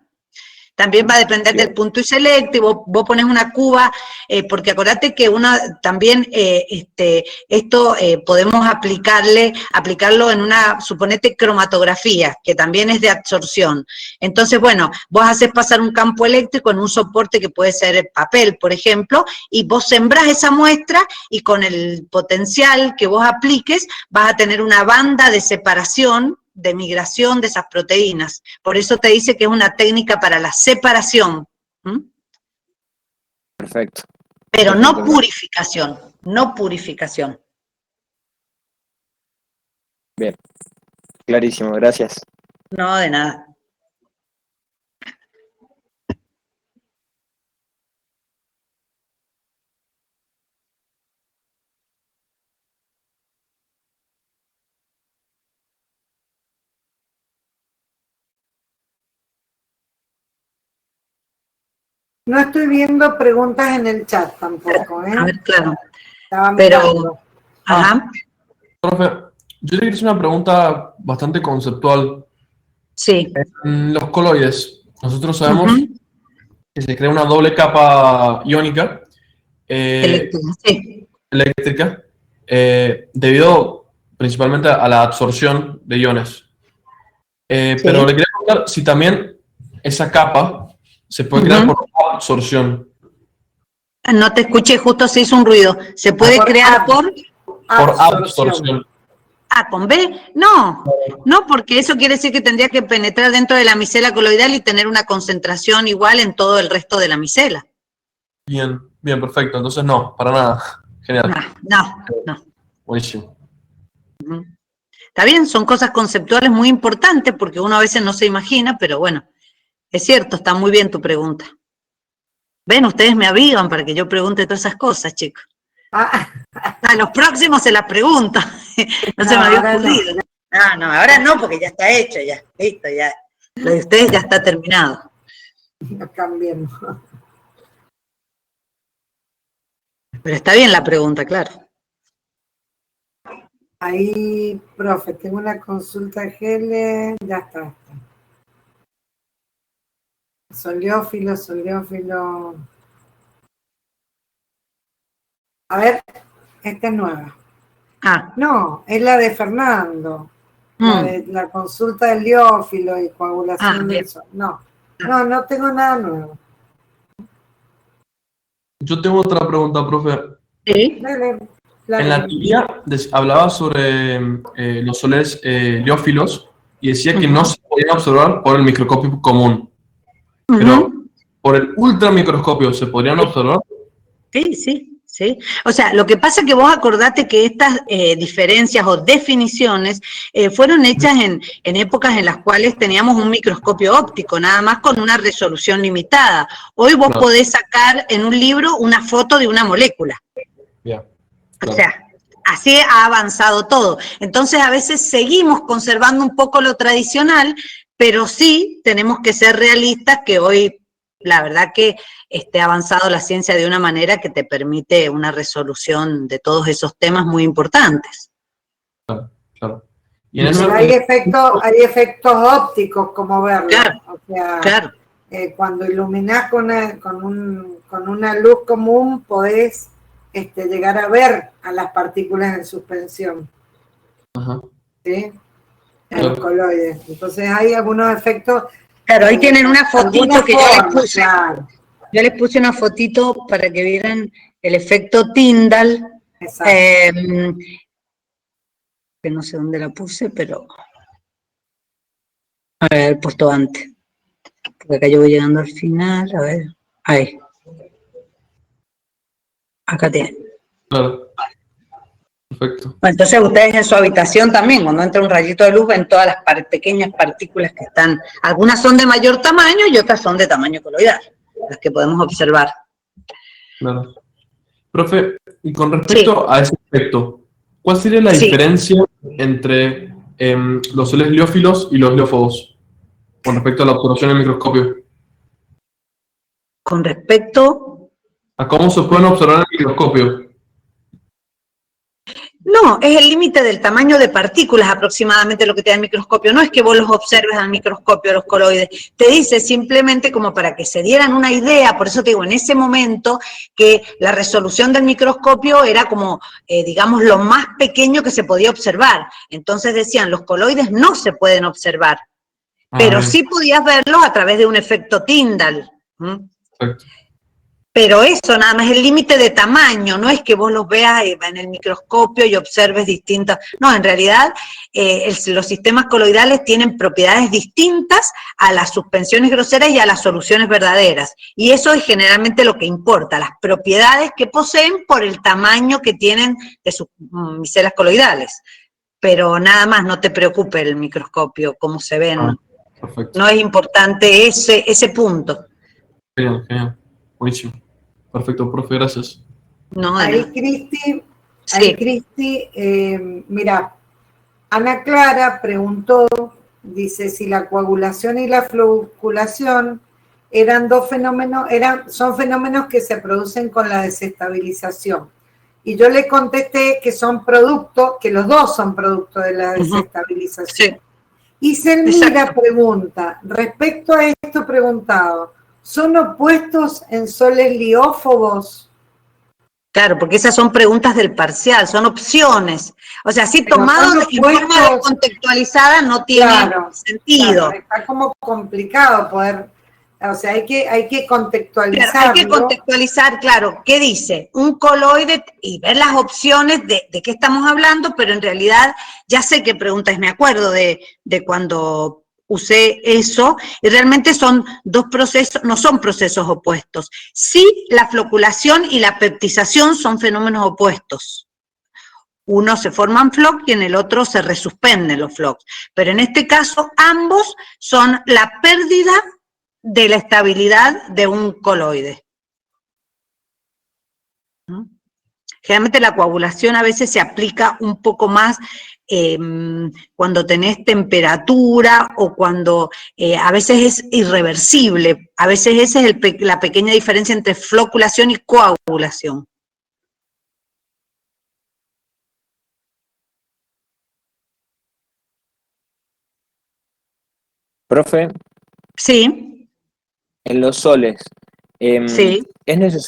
También va a depender del punto isoeléctrico, vos pones una cuba, porque acordate que también esto podemos aplicarlo en una, suponete, cromatografía, que también es de absorción. Entonces, bueno, vos haces pasar un campo eléctrico en un soporte que puede ser papel, por ejemplo, y vos sembrás esa muestra y con el potencial que vos apliques vas a tener una banda de separación, de migración de esas proteínas. Por eso te dice que es una técnica para la separación.
Perfecto.
Pero
Perfecto.
no purificación, no purificación.
Bien, clarísimo, gracias.
No, de nada.
No estoy viendo preguntas en el chat tampoco, ¿eh?
A ver, claro.
Estaba
Pero,
mirando.
ajá,
Profe, yo le quería hacer una pregunta bastante conceptual.
sí.
En los coloides, nosotros sabemos
Ujú.
que se crea una doble capa iónica
Sí.
eléctrica debido principalmente a la absorción de iones. Pero le quería preguntar si también esa capa se puede crear por absorción.
No te escuché, justo se hizo un ruido. ¿Se puede crear por
absorción.
A con B? No, no, porque eso quiere decir que tendría que penetrar dentro de la micela coloidal y tener una concentración igual en todo el resto de la micela.
Bien, bien, perfecto. Entonces no, para nada. Genial.
No.
Buenísimo.
Está bien, son cosas conceptuales muy importantes porque uno a veces no se imagina, pero bueno, es cierto, está muy bien tu pregunta. Ven, ustedes me avivan para que yo pregunte todas esas cosas, chicos. A los próximos se las pregunto. No se me había ocurrido. No, ahora no, porque ya está hecho, ya. Listo, ya. Lo de ustedes ya está terminado.
No cambiemos.
Pero está bien la pregunta, claro.
Ahí, profe, tengo una consulta GL, ya está. Soliófilo. A ver, esta es nueva.
Ah.
No, es la de Fernando. La de la consulta del liófilo y coagulación de eso. No tengo nada nuevo.
Yo tengo otra pregunta, profe.
Sí.
En la teoría hablaba sobre los soles liófilos y decía que no se podían observar por el microscopio común. Pero por el ultramicroscopio, ¿se podrían observar?
Sí. O sea, lo que pasa es que vos acordate que estas diferencias o definiciones fueron hechas en épocas en las cuales teníamos un microscopio óptico, nada más con una resolución limitada. Hoy vos podés sacar en un libro una foto de una molécula. O sea, así ha avanzado todo. Entonces, a veces seguimos conservando un poco lo tradicional, pero sí tenemos que ser realistas que hoy, la verdad que ha avanzado la ciencia de una manera que te permite una resolución de todos esos temas muy importantes.
Claro.
Y hay efectos ópticos, como verlo.
Claro,
o sea,
claro.
Cuando iluminás con una luz común, podés llegar a ver a las partículas en suspensión.
Ajá.
¿Sí? En los coloides. Entonces hay algunos efectos.
Claro, ahí tienen una fotito que yo les puse.
Claro.
Yo les puse una fotito para que vieran el efecto Tyndall. Que no sé dónde la puse, pero haber puesto antes. Porque acá yo voy llegando al final, a ver. Ahí. Acá tienen.
Claro. Perfecto.
Bueno, entonces ustedes en su habitación también, cuando entra un rayito de luz, ven todas las pequeñas partículas que están. Algunas son de mayor tamaño y otras son de tamaño coloidal, las que podemos observar.
Claro. Profe, y con respecto a ese efecto, ¿cuál sería la diferencia entre los soles liófilos y los liófobos con respecto a la observación en el microscopio?
Con respecto
a cómo se pueden observar en el microscopio.
No, es el límite del tamaño de partículas aproximadamente lo que te da el microscopio. No es que vos los observes al microscopio, los coloides. Te dice simplemente como para que se dieran una idea, por eso te digo, en ese momento que la resolución del microscopio era como, digamos, lo más pequeño que se podía observar. Entonces decían, los coloides no se pueden observar, pero sí podías verlos a través de un efecto Tyndall.
Perfecto.
Pero eso nada más es el límite de tamaño, no es que vos los veas en el microscopio y observes distintas. No, en realidad los sistemas coloidales tienen propiedades distintas a las suspensiones groseras y a las soluciones verdaderas. Y eso es generalmente lo que importa, las propiedades que poseen por el tamaño que tienen de sus micelas coloidales. Pero nada más, no te preocupe el microscopio, cómo se ven. No es importante ese punto.
Genial, genial. Buenísimo. Perfecto, profe, gracias.
No,
ahí, Cristi, mira, Ana Clara preguntó, dice, si la coagulación y la flocculación eran dos fenómenos, son fenómenos que se producen con la desestabilización. Y yo le contesté que son producto, que los dos son producto de la desestabilización. Sí. Y Selmira pregunta, respecto a esto preguntado, ¿son opuestos en soles liófobos?
Claro, porque esas son preguntas del parcial, son opciones. O sea, si tomado en forma contextualizada no tiene sentido.
Claro, está como complicado poder, o sea, hay que contextualizar.
Claro, hay que contextualizar, claro, ¿qué dice? Un coloide y ver las opciones de qué estamos hablando, pero en realidad ya sé qué preguntas, me acuerdo de cuando usé eso, y realmente son dos procesos, no son procesos opuestos. Sí, la flocculación y la peptización son fenómenos opuestos. Uno se forman floc y en el otro se resuspenden los flocs. Pero en este caso, ambos son la pérdida de la estabilidad de un coloide. Generalmente la coagulación a veces se aplica un poco más cuando tenés temperatura o cuando a veces es irreversible. A veces esa es la pequeña diferencia entre floculación y coagulación.
Profe,
Sí,
en los soles,
sí.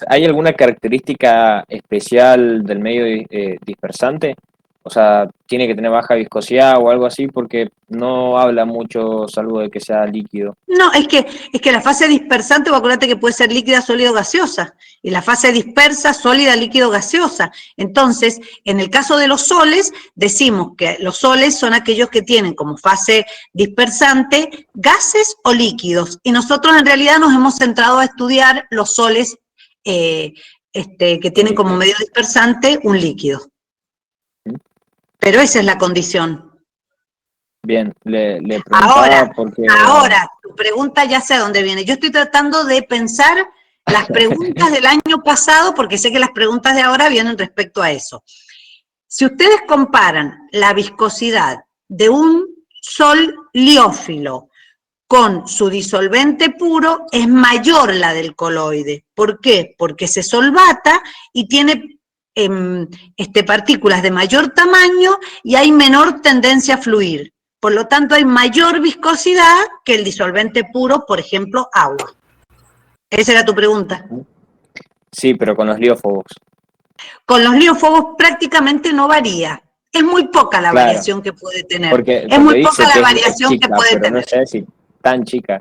¿hay alguna característica especial del medio dispersante? O sea, ¿tiene que tener baja viscosidad o algo así? Porque no habla mucho, salvo de que sea líquido.
No, es que la fase dispersante, vos acordate que puede ser líquida, sólido, gaseosa, y la fase dispersa, sólida, líquido, gaseosa. Entonces, en el caso de los soles, decimos que los soles son aquellos que tienen como fase dispersante gases o líquidos, y nosotros en realidad nos hemos centrado a estudiar los soles que tienen como medio dispersante un líquido. Pero esa es la condición.
Bien, le preguntaba porque...
Ahora, tu pregunta ya sé a dónde viene. Yo estoy tratando de pensar las preguntas del año pasado, porque sé que las preguntas de ahora vienen respecto a eso. Si ustedes comparan la viscosidad de un sol liófilo con su disolvente puro, es mayor la del coloide. ¿Por qué? Porque se solvata y tiene partículas de mayor tamaño y hay menor tendencia a fluir. Por lo tanto, hay mayor viscosidad que el disolvente puro, por ejemplo, agua. Esa era tu pregunta.
Sí, pero con los liófobos.
Con los liófobos prácticamente no varía. Es muy poca la
Claro,
variación que puede tener.
porque
Es muy
dice
poca la
que es
variación que
chica,
puede
pero no
tener.
sé si tan chica.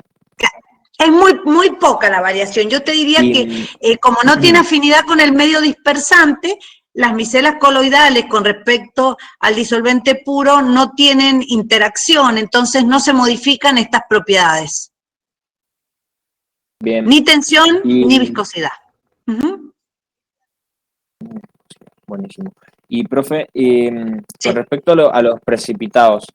Es muy, muy poca la variación. Yo te diría
Y,
que como no tiene afinidad con el medio dispersante, las micelas coloidales con respecto al disolvente puro no tienen interacción, entonces no se modifican estas propiedades.
bien,
Ni tensión ni
y
viscosidad. Ujú.
buenísimo. Y profe, con
Sí,
respecto a los precipitados,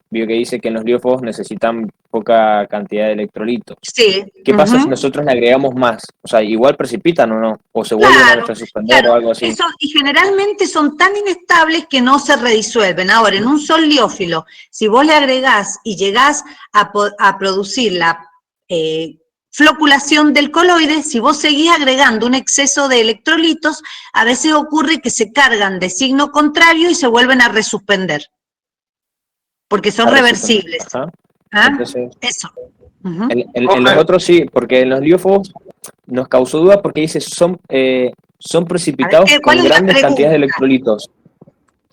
vio que dice que en los liófobos necesitan poca cantidad de electrolitos.
sí.
¿Qué pasa si
Ujú.
nosotros le agregamos más? O sea, igual precipitan o no, o se vuelven a
Claro,
resuspender o
claro.
algo así.
Eso, y generalmente son tan inestables que no se redisuelven. Ahora, en un sol liófilo, si vos le agregás y llegás a producir la floculación del coloide, si vos seguís agregando un exceso de electrolitos, a veces ocurre que se cargan de signo contrario y se vuelven a resuspender, porque son
A resuspender.
reversibles.
Ajá.
¿Ah?
Entonces,
Eso. Ujú.
en los otros sí, porque en los liófobos nos causó duda porque dice son
A ver,
precipitados
¿cuál
con
es la
grandes cantidades de
pregunta?
electrolitos.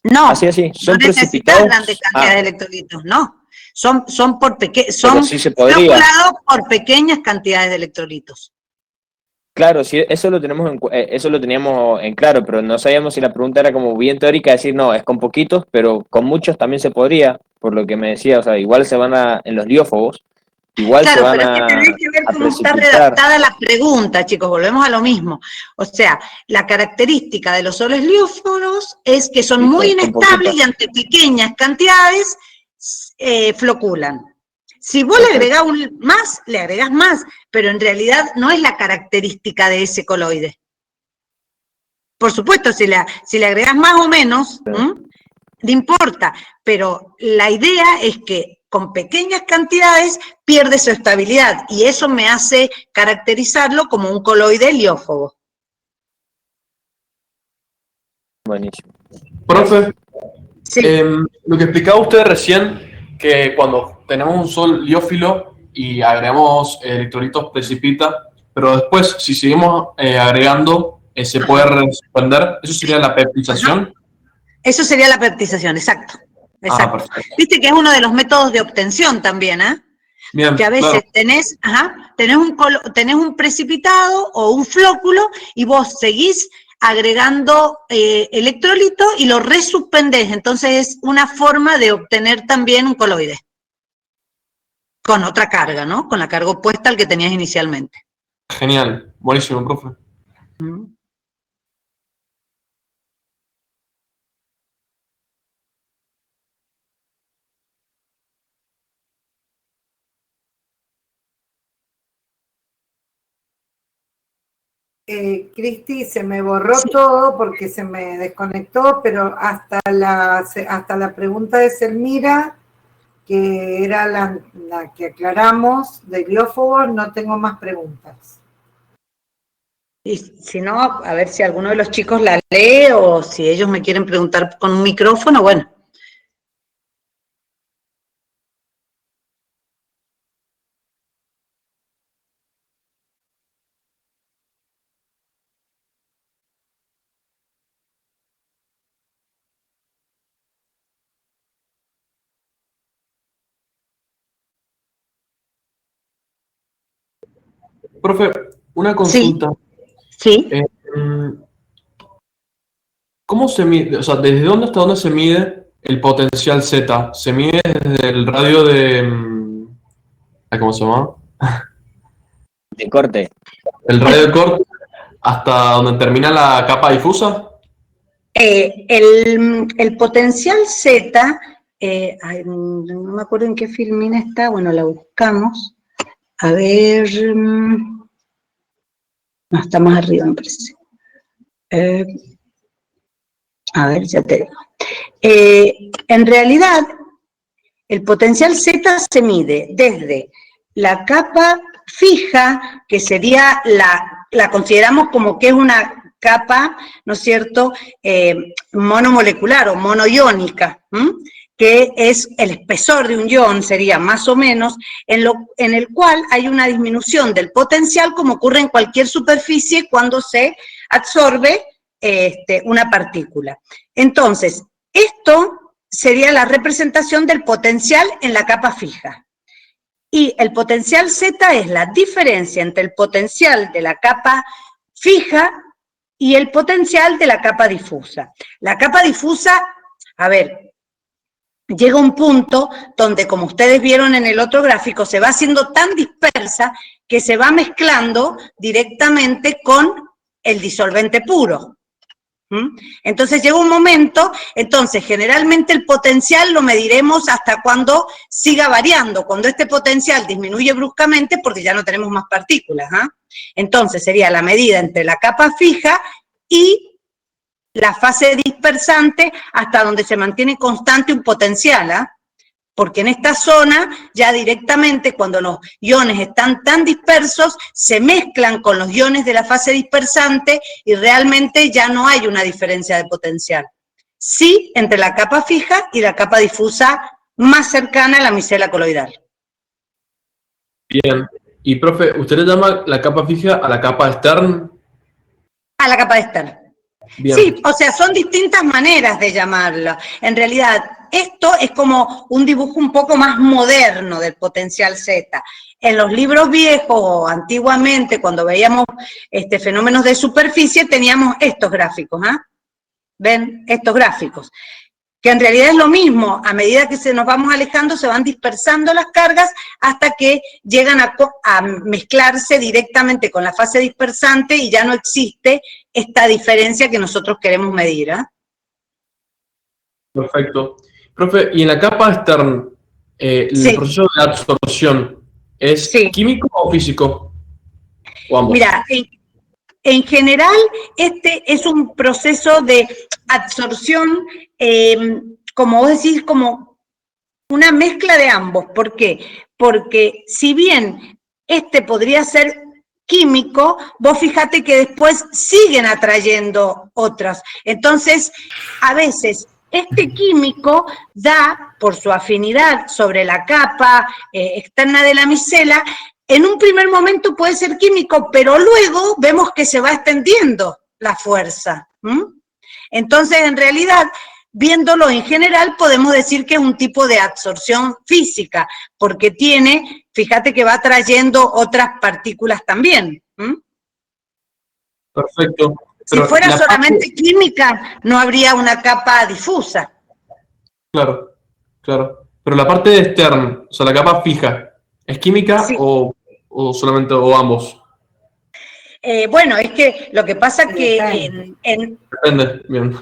No,
Así,
no
son
necesitas grandes
precipitados.
cantidades de electrolitos, no. Son
Pero
son
sí se podría.
floculados por pequeñas cantidades de electrolitos.
Claro, sí, eso lo tenemos eso lo teníamos en claro, pero no sabíamos si la pregunta era como bien teórica, decir no, es con poquitos, pero con muchos también se podría, por lo que me decía, o sea, igual se van en los liófobos, igual se
Claro,
van
pero es que tenés que ver
a
cómo está
precipitar.
redactada la pregunta, chicos, volvemos a lo mismo. O sea, la característica de los soles lióforos es que son
Y
muy
con
inestables y
poquitos.
ante pequeñas cantidades floculan. Si vos le
Perfecto.
agregás más, le agregás más, pero en realidad no es la característica de ese coloide. Por supuesto, si le agregas más o menos, no importa, pero la idea es que con pequeñas cantidades pierde su estabilidad y eso me hace caracterizarlo como un coloide liófobo.
Buenísimo.
Profe,
Sí,
lo que explicaba usted recién, que cuando tenemos un sol liófilo y agregamos electrolitos precipita, pero después, si seguimos agregando, se puede suspender. ¿Eso sería la peptización?
eso sería la peptización, exacto.
Ah,
Exacto.
perfecto.
Viste que es uno de los métodos de obtención también, ¿eh? Que
Bien,
a
claro.
veces tenés un precipitado o un flóculo y vos seguís agregando electrolito y lo resuspendés. Entonces es una forma de obtener también un coloide. Con otra carga, ¿no? Con la carga opuesta al que tenías inicialmente.
Genial. Buenísimo, profe.
Cristi, se me borró todo porque se me desconectó, pero hasta la pregunta de Selmira, que era la que aclaramos de gliófobos, no tengo más preguntas.
Y si no, a ver si alguno de los chicos la lee o si ellos me quieren preguntar con un micrófono, bueno.
Profe, una consulta.
Sí.
¿Cómo se mide? O sea, ¿desde dónde hasta dónde se mide el potencial Z? ¿Se mide desde el radio de... ¿cómo se llama?
De corte.
¿El radio de corte hasta donde termina la capa difusa?
El potencial Z, no me acuerdo en qué filmina está, bueno, la buscamos. A ver, no, está más arriba, me parece. A ver, ya te digo. En realidad, el potencial Z se mide desde la capa fija, que sería la consideramos como que es una capa, ¿no es cierto?, monomolecular o monoiónica, que es el espesor de un ion, sería más o menos, en el cual hay una disminución del potencial, como ocurre en cualquier superficie cuando se absorbe una partícula. Entonces, esto sería la representación del potencial en la capa fija. Y el potencial Z es la diferencia entre el potencial de la capa fija y el potencial de la capa difusa. La capa difusa, a ver, llega un punto donde, como ustedes vieron en el otro gráfico, se va haciendo tan dispersa que se va mezclando directamente con el disolvente puro. Entonces llega un momento, entonces generalmente el potencial lo mediremos hasta cuando siga variando, cuando este potencial disminuye bruscamente porque ya no tenemos más partículas. Entonces sería la medida entre la capa fija y la fase dispersante hasta donde se mantiene constante un potencial, porque en esta zona ya directamente cuando los iones están tan dispersos se mezclan con los iones de la fase dispersante y realmente ya no hay una diferencia de potencial. Sí, entre la capa fija y la capa difusa más cercana a la micela coloidal.
Bien. Y, profe, ¿usted le llama la capa fija a la capa externa?
A la capa externa.
Bien.
Sí, o sea, son distintas maneras de llamarlo. En realidad, esto es como un dibujo un poco más moderno del potencial Z. En los libros viejos o antiguamente, cuando veíamos fenómenos de superficie, teníamos estos gráficos. ¿Ven? Estos gráficos. Que en realidad es lo mismo, a medida que nos vamos alejando, se van dispersando las cargas hasta que llegan a mezclarse directamente con la fase dispersante y ya no existe esta diferencia que nosotros queremos medir.
Perfecto. Profe, y en la capa externa, ¿el proceso de absorción es químico o físico? ¿O ambos?
Mira, en general, este es un proceso de absorción, como vos decís, como una mezcla de ambos. ¿Por qué? Porque si bien este podría ser químico, vos fíjate que después siguen atrayendo otras. Entonces, a veces este químico da, por su afinidad sobre la capa externa de la micela, en un primer momento puede ser químico, pero luego vemos que se va extendiendo la fuerza. Entonces, en realidad, viéndolo en general, podemos decir que es un tipo de absorción física, porque tiene, fíjate que va trayendo otras partículas también.
Perfecto.
Si fuera solamente química, no habría una capa difusa.
Claro, claro. Pero la parte externa, o sea, la capa fija, ¿es química o solamente o ambos?
Bueno, es que lo que pasa que
Depende, bien.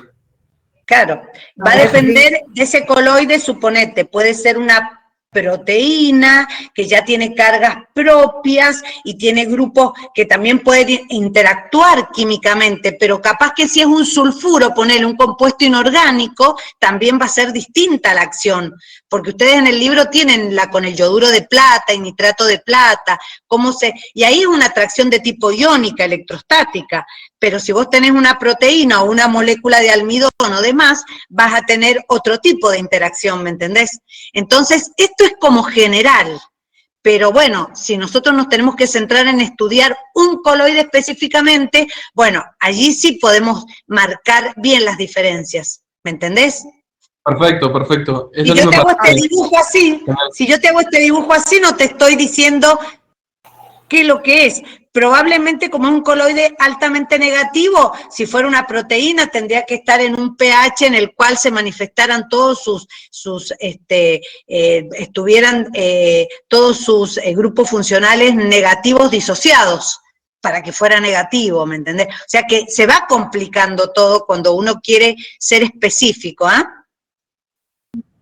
Claro, va a depender de ese coloide, suponete, puede ser una proteína, que ya tiene cargas propias y tiene grupos que también pueden interactuar químicamente, pero capaz que si es un sulfuro, ponerle un compuesto inorgánico, también va a ser distinta la acción, porque ustedes en el libro tienen con el yoduro de plata y nitrato de plata, y ahí es una atracción de tipo iónica, electrostática, pero si vos tenés una proteína o una molécula de almidón o demás, vas a tener otro tipo de interacción, ¿me entendés? Entonces, esto es como general, pero bueno, si nosotros nos tenemos que centrar en estudiar un coloide específicamente, bueno, allí sí podemos marcar bien las diferencias, ¿me entendés?
Perfecto, perfecto.
Si yo te hago este dibujo así, no te estoy diciendo qué es lo que es. Probablemente como es un coloide altamente negativo, si fuera una proteína tendría que estar en un pH en el cual se manifestaran todos todos sus grupos funcionales negativos disociados para que fuera negativo, ¿me entendés? O sea que se va complicando todo cuando uno quiere ser específico, ¿ah?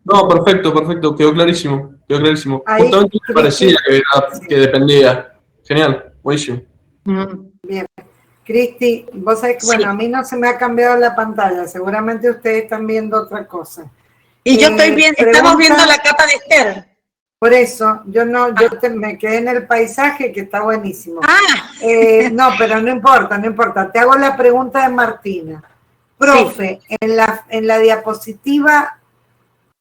No, perfecto, perfecto, quedó clarísimo, quedó clarísimo.
Ahí,
Justamente me parecía que dependía. Genial, buenísimo.
Bien. Cristi, vos sabés que, bueno, a mí no se me ha cambiado la pantalla, seguramente ustedes están viendo otra cosa.
Y yo estoy viendo, estamos viendo la capa de Stern.
Por eso, me quedé en el paisaje, que está buenísimo. No, pero no importa. Te hago la pregunta de Martina. Profe, sí. en la diapositiva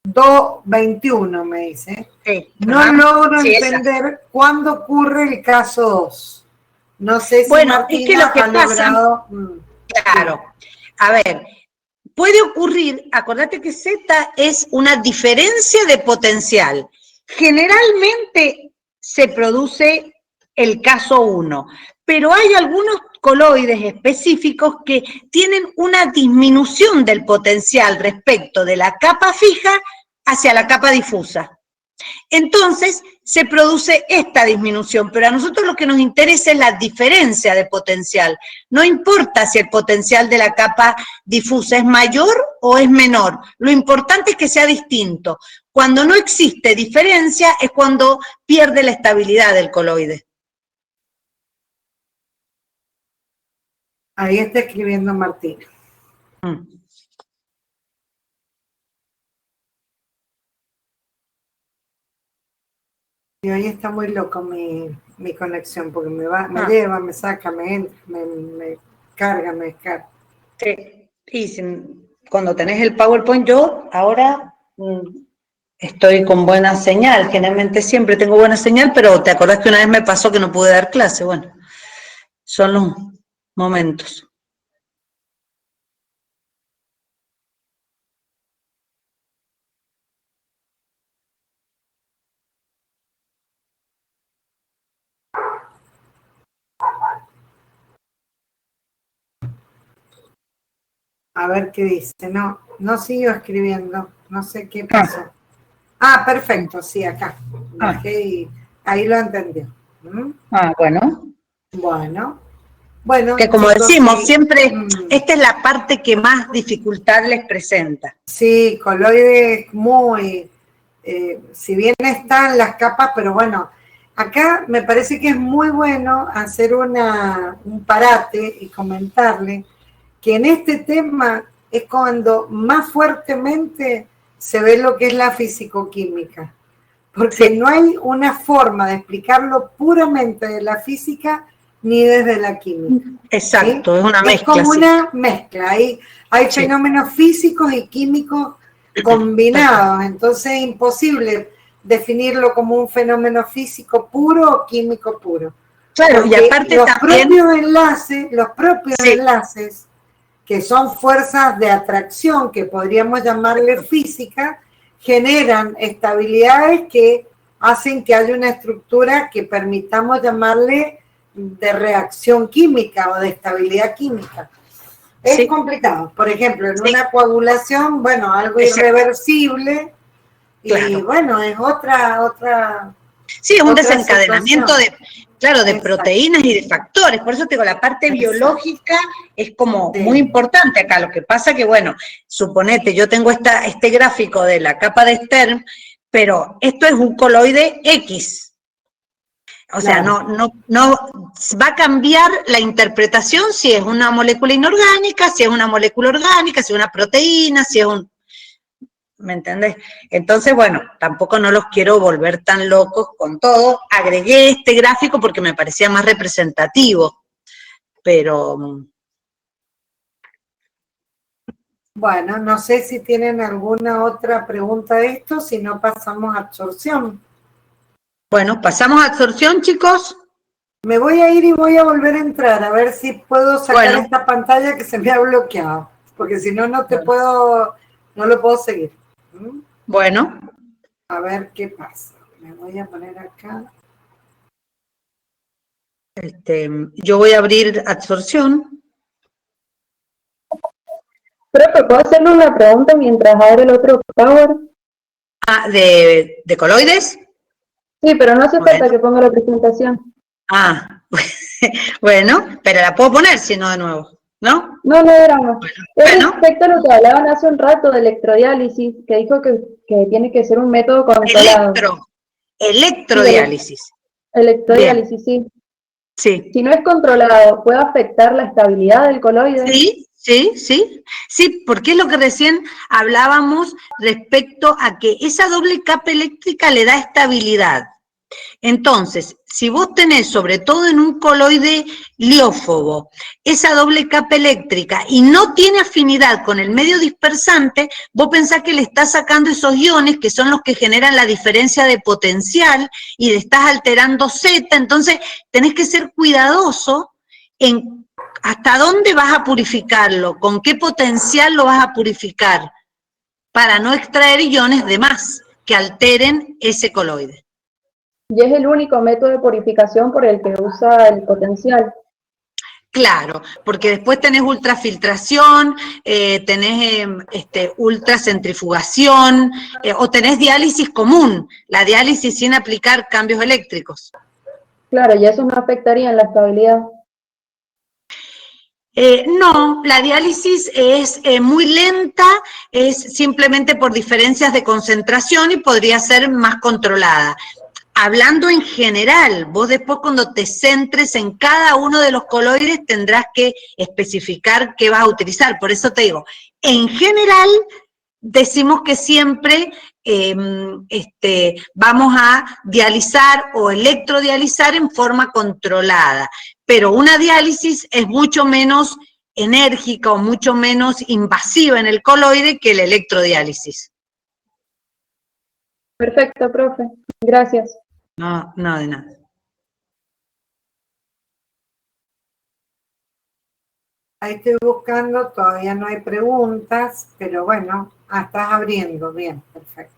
221, me dice, sí. No logro entender cuándo ocurre el caso 2. No sé si Martina
es que lo que pasa, claro, a ver, puede ocurrir, acordate que Z es una diferencia de potencial. Generalmente se produce el caso 1, pero hay algunos coloides específicos que tienen una disminución del potencial respecto de la capa fija hacia la capa difusa. Entonces, se produce esta disminución, pero a nosotros lo que nos interesa es la diferencia de potencial. No importa si el potencial de la capa difusa es mayor o es menor, lo importante es que sea distinto. Cuando no existe diferencia es cuando pierde la estabilidad del coloide.
Ahí está escribiendo Martina. Y hoy está muy loco mi conexión, porque me lleva, me saca, me entra, me carga, me descarga.
Sí, y cuando tenés el PowerPoint, yo ahora estoy con buena señal, generalmente siempre tengo buena señal, pero te acordás que una vez me pasó que no pude dar clase, bueno, son los momentos.
A ver qué dice. No sigo escribiendo. No sé qué pasó. Perfecto, sí, acá. Bajé y ahí lo entendió.
Bueno.
Bueno.
Que como decimos, siempre esta es la parte que más dificultad les presenta.
Sí, coloides muy... si bien están las capas, pero bueno, acá me parece que es muy bueno hacer un parate y comentarle que en este tema es cuando más fuertemente se ve lo que es la fisicoquímica, porque no hay una forma de explicarlo puramente de la física ni desde la química.
Exacto, ¿sí? Es una mezcla.
Es como una mezcla, hay fenómenos físicos y químicos combinados, entonces es imposible definirlo como un fenómeno físico puro o químico puro.
Claro, y aparte
los
también...
Los propios enlaces, que son fuerzas de atracción, que podríamos llamarle física, generan estabilidades que hacen que haya una estructura que permitamos llamarle de reacción química o de estabilidad química. Es complicado. Por ejemplo, en una coagulación, bueno, algo irreversible, y bueno, es otra...
Sí, es un desencadenamiento de proteínas y de factores. Por eso te digo, la parte biológica es como muy importante acá. Lo que pasa que, bueno, suponete, yo tengo este gráfico de la capa de Stern, pero esto es un coloide X. O sea,
Claro.
no va a cambiar la interpretación si es una molécula inorgánica, si es una molécula orgánica, si es una proteína, si es un... ¿Me entendés? Entonces, bueno, tampoco no los quiero volver tan locos con todo. Agregué este gráfico porque me parecía más representativo, pero...
Bueno, no sé si tienen alguna otra pregunta de esto, si no pasamos a absorción.
Bueno, pasamos a absorción, chicos.
Me voy a ir y voy a volver a entrar, a ver si puedo sacar
Bueno.
esta pantalla que se me ha bloqueado, porque si no, no lo puedo seguir. ¿Mm?
Bueno.
A ver qué pasa. Me voy a poner acá.
Yo voy a abrir absorción.
Profe, ¿puedo hacerle una pregunta mientras abre el otro Power?
Ah, ¿de coloides?
Sí, pero no hace falta
Bueno.
que ponga la presentación.
Ah, bueno, pero la puedo poner si no de nuevo, ¿no?
No, no, éramos. Es
Bueno.
respecto a lo que hablaban hace un rato de electrodiálisis, que dijo que tiene que ser un método controlado.
Electrodiálisis.
Electrodiálisis, sí.
Sí.
Si no es controlado, ¿puede afectar la estabilidad del coloide?
Sí, porque es lo que recién hablábamos respecto a que esa doble capa eléctrica le da estabilidad. Entonces, si vos tenés, sobre todo en un coloide liófobo, esa doble capa eléctrica y no tiene afinidad con el medio dispersante, vos pensás que le estás sacando esos iones que son los que generan la diferencia de potencial y le estás alterando Z, entonces tenés que ser cuidadoso en hasta dónde vas a purificarlo, con qué potencial lo vas a purificar, para no extraer iones de más que alteren ese coloide.
Y es el único método de purificación por el que usa el potencial.
Claro, porque después tenés ultrafiltración, tenés ultracentrifugación, o tenés diálisis común, la diálisis sin aplicar cambios eléctricos.
Claro, y eso no afectaría en la estabilidad.
No, la diálisis es muy lenta, es simplemente por diferencias de concentración y podría ser más controlada. Hablando en general, vos después cuando te centres en cada uno de los coloides tendrás que especificar qué vas a utilizar. Por eso te digo, en general decimos que siempre vamos a dializar o electrodializar en forma controlada, pero una diálisis es mucho menos enérgica o mucho menos invasiva en el coloide que la electrodiálisis.
Perfecto, profe. Gracias.
No, no, de nada.
Ahí estoy buscando, todavía no hay preguntas, pero bueno, estás abriendo, bien, perfecto.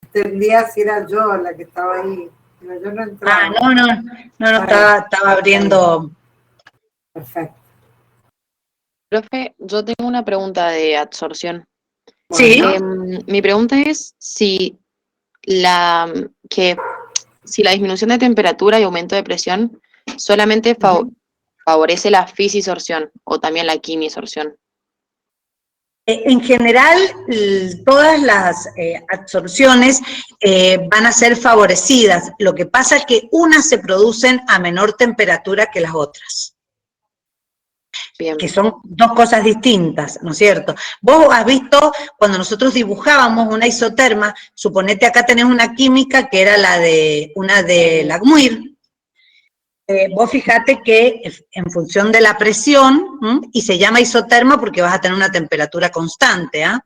Entendía si era yo la que estaba ahí, pero yo no entraba.
No, estaba abriendo.
Perfecto.
Profe, yo tengo una pregunta de absorción.
Sí.
Mi pregunta es si la disminución de temperatura y aumento de presión solamente favorece la fisisorción o también la quimisorción.
En general, todas las absorciones van a ser favorecidas. Lo que pasa es que unas se producen a menor temperatura que las otras.
Bien.
Que son dos cosas distintas, ¿no es cierto? Vos has visto, cuando nosotros dibujábamos una isoterma, suponete acá tenés una química que era una de Langmuir. Vos fijate que en función de la presión, y se llama isoterma porque vas a tener una temperatura constante, ¿ah?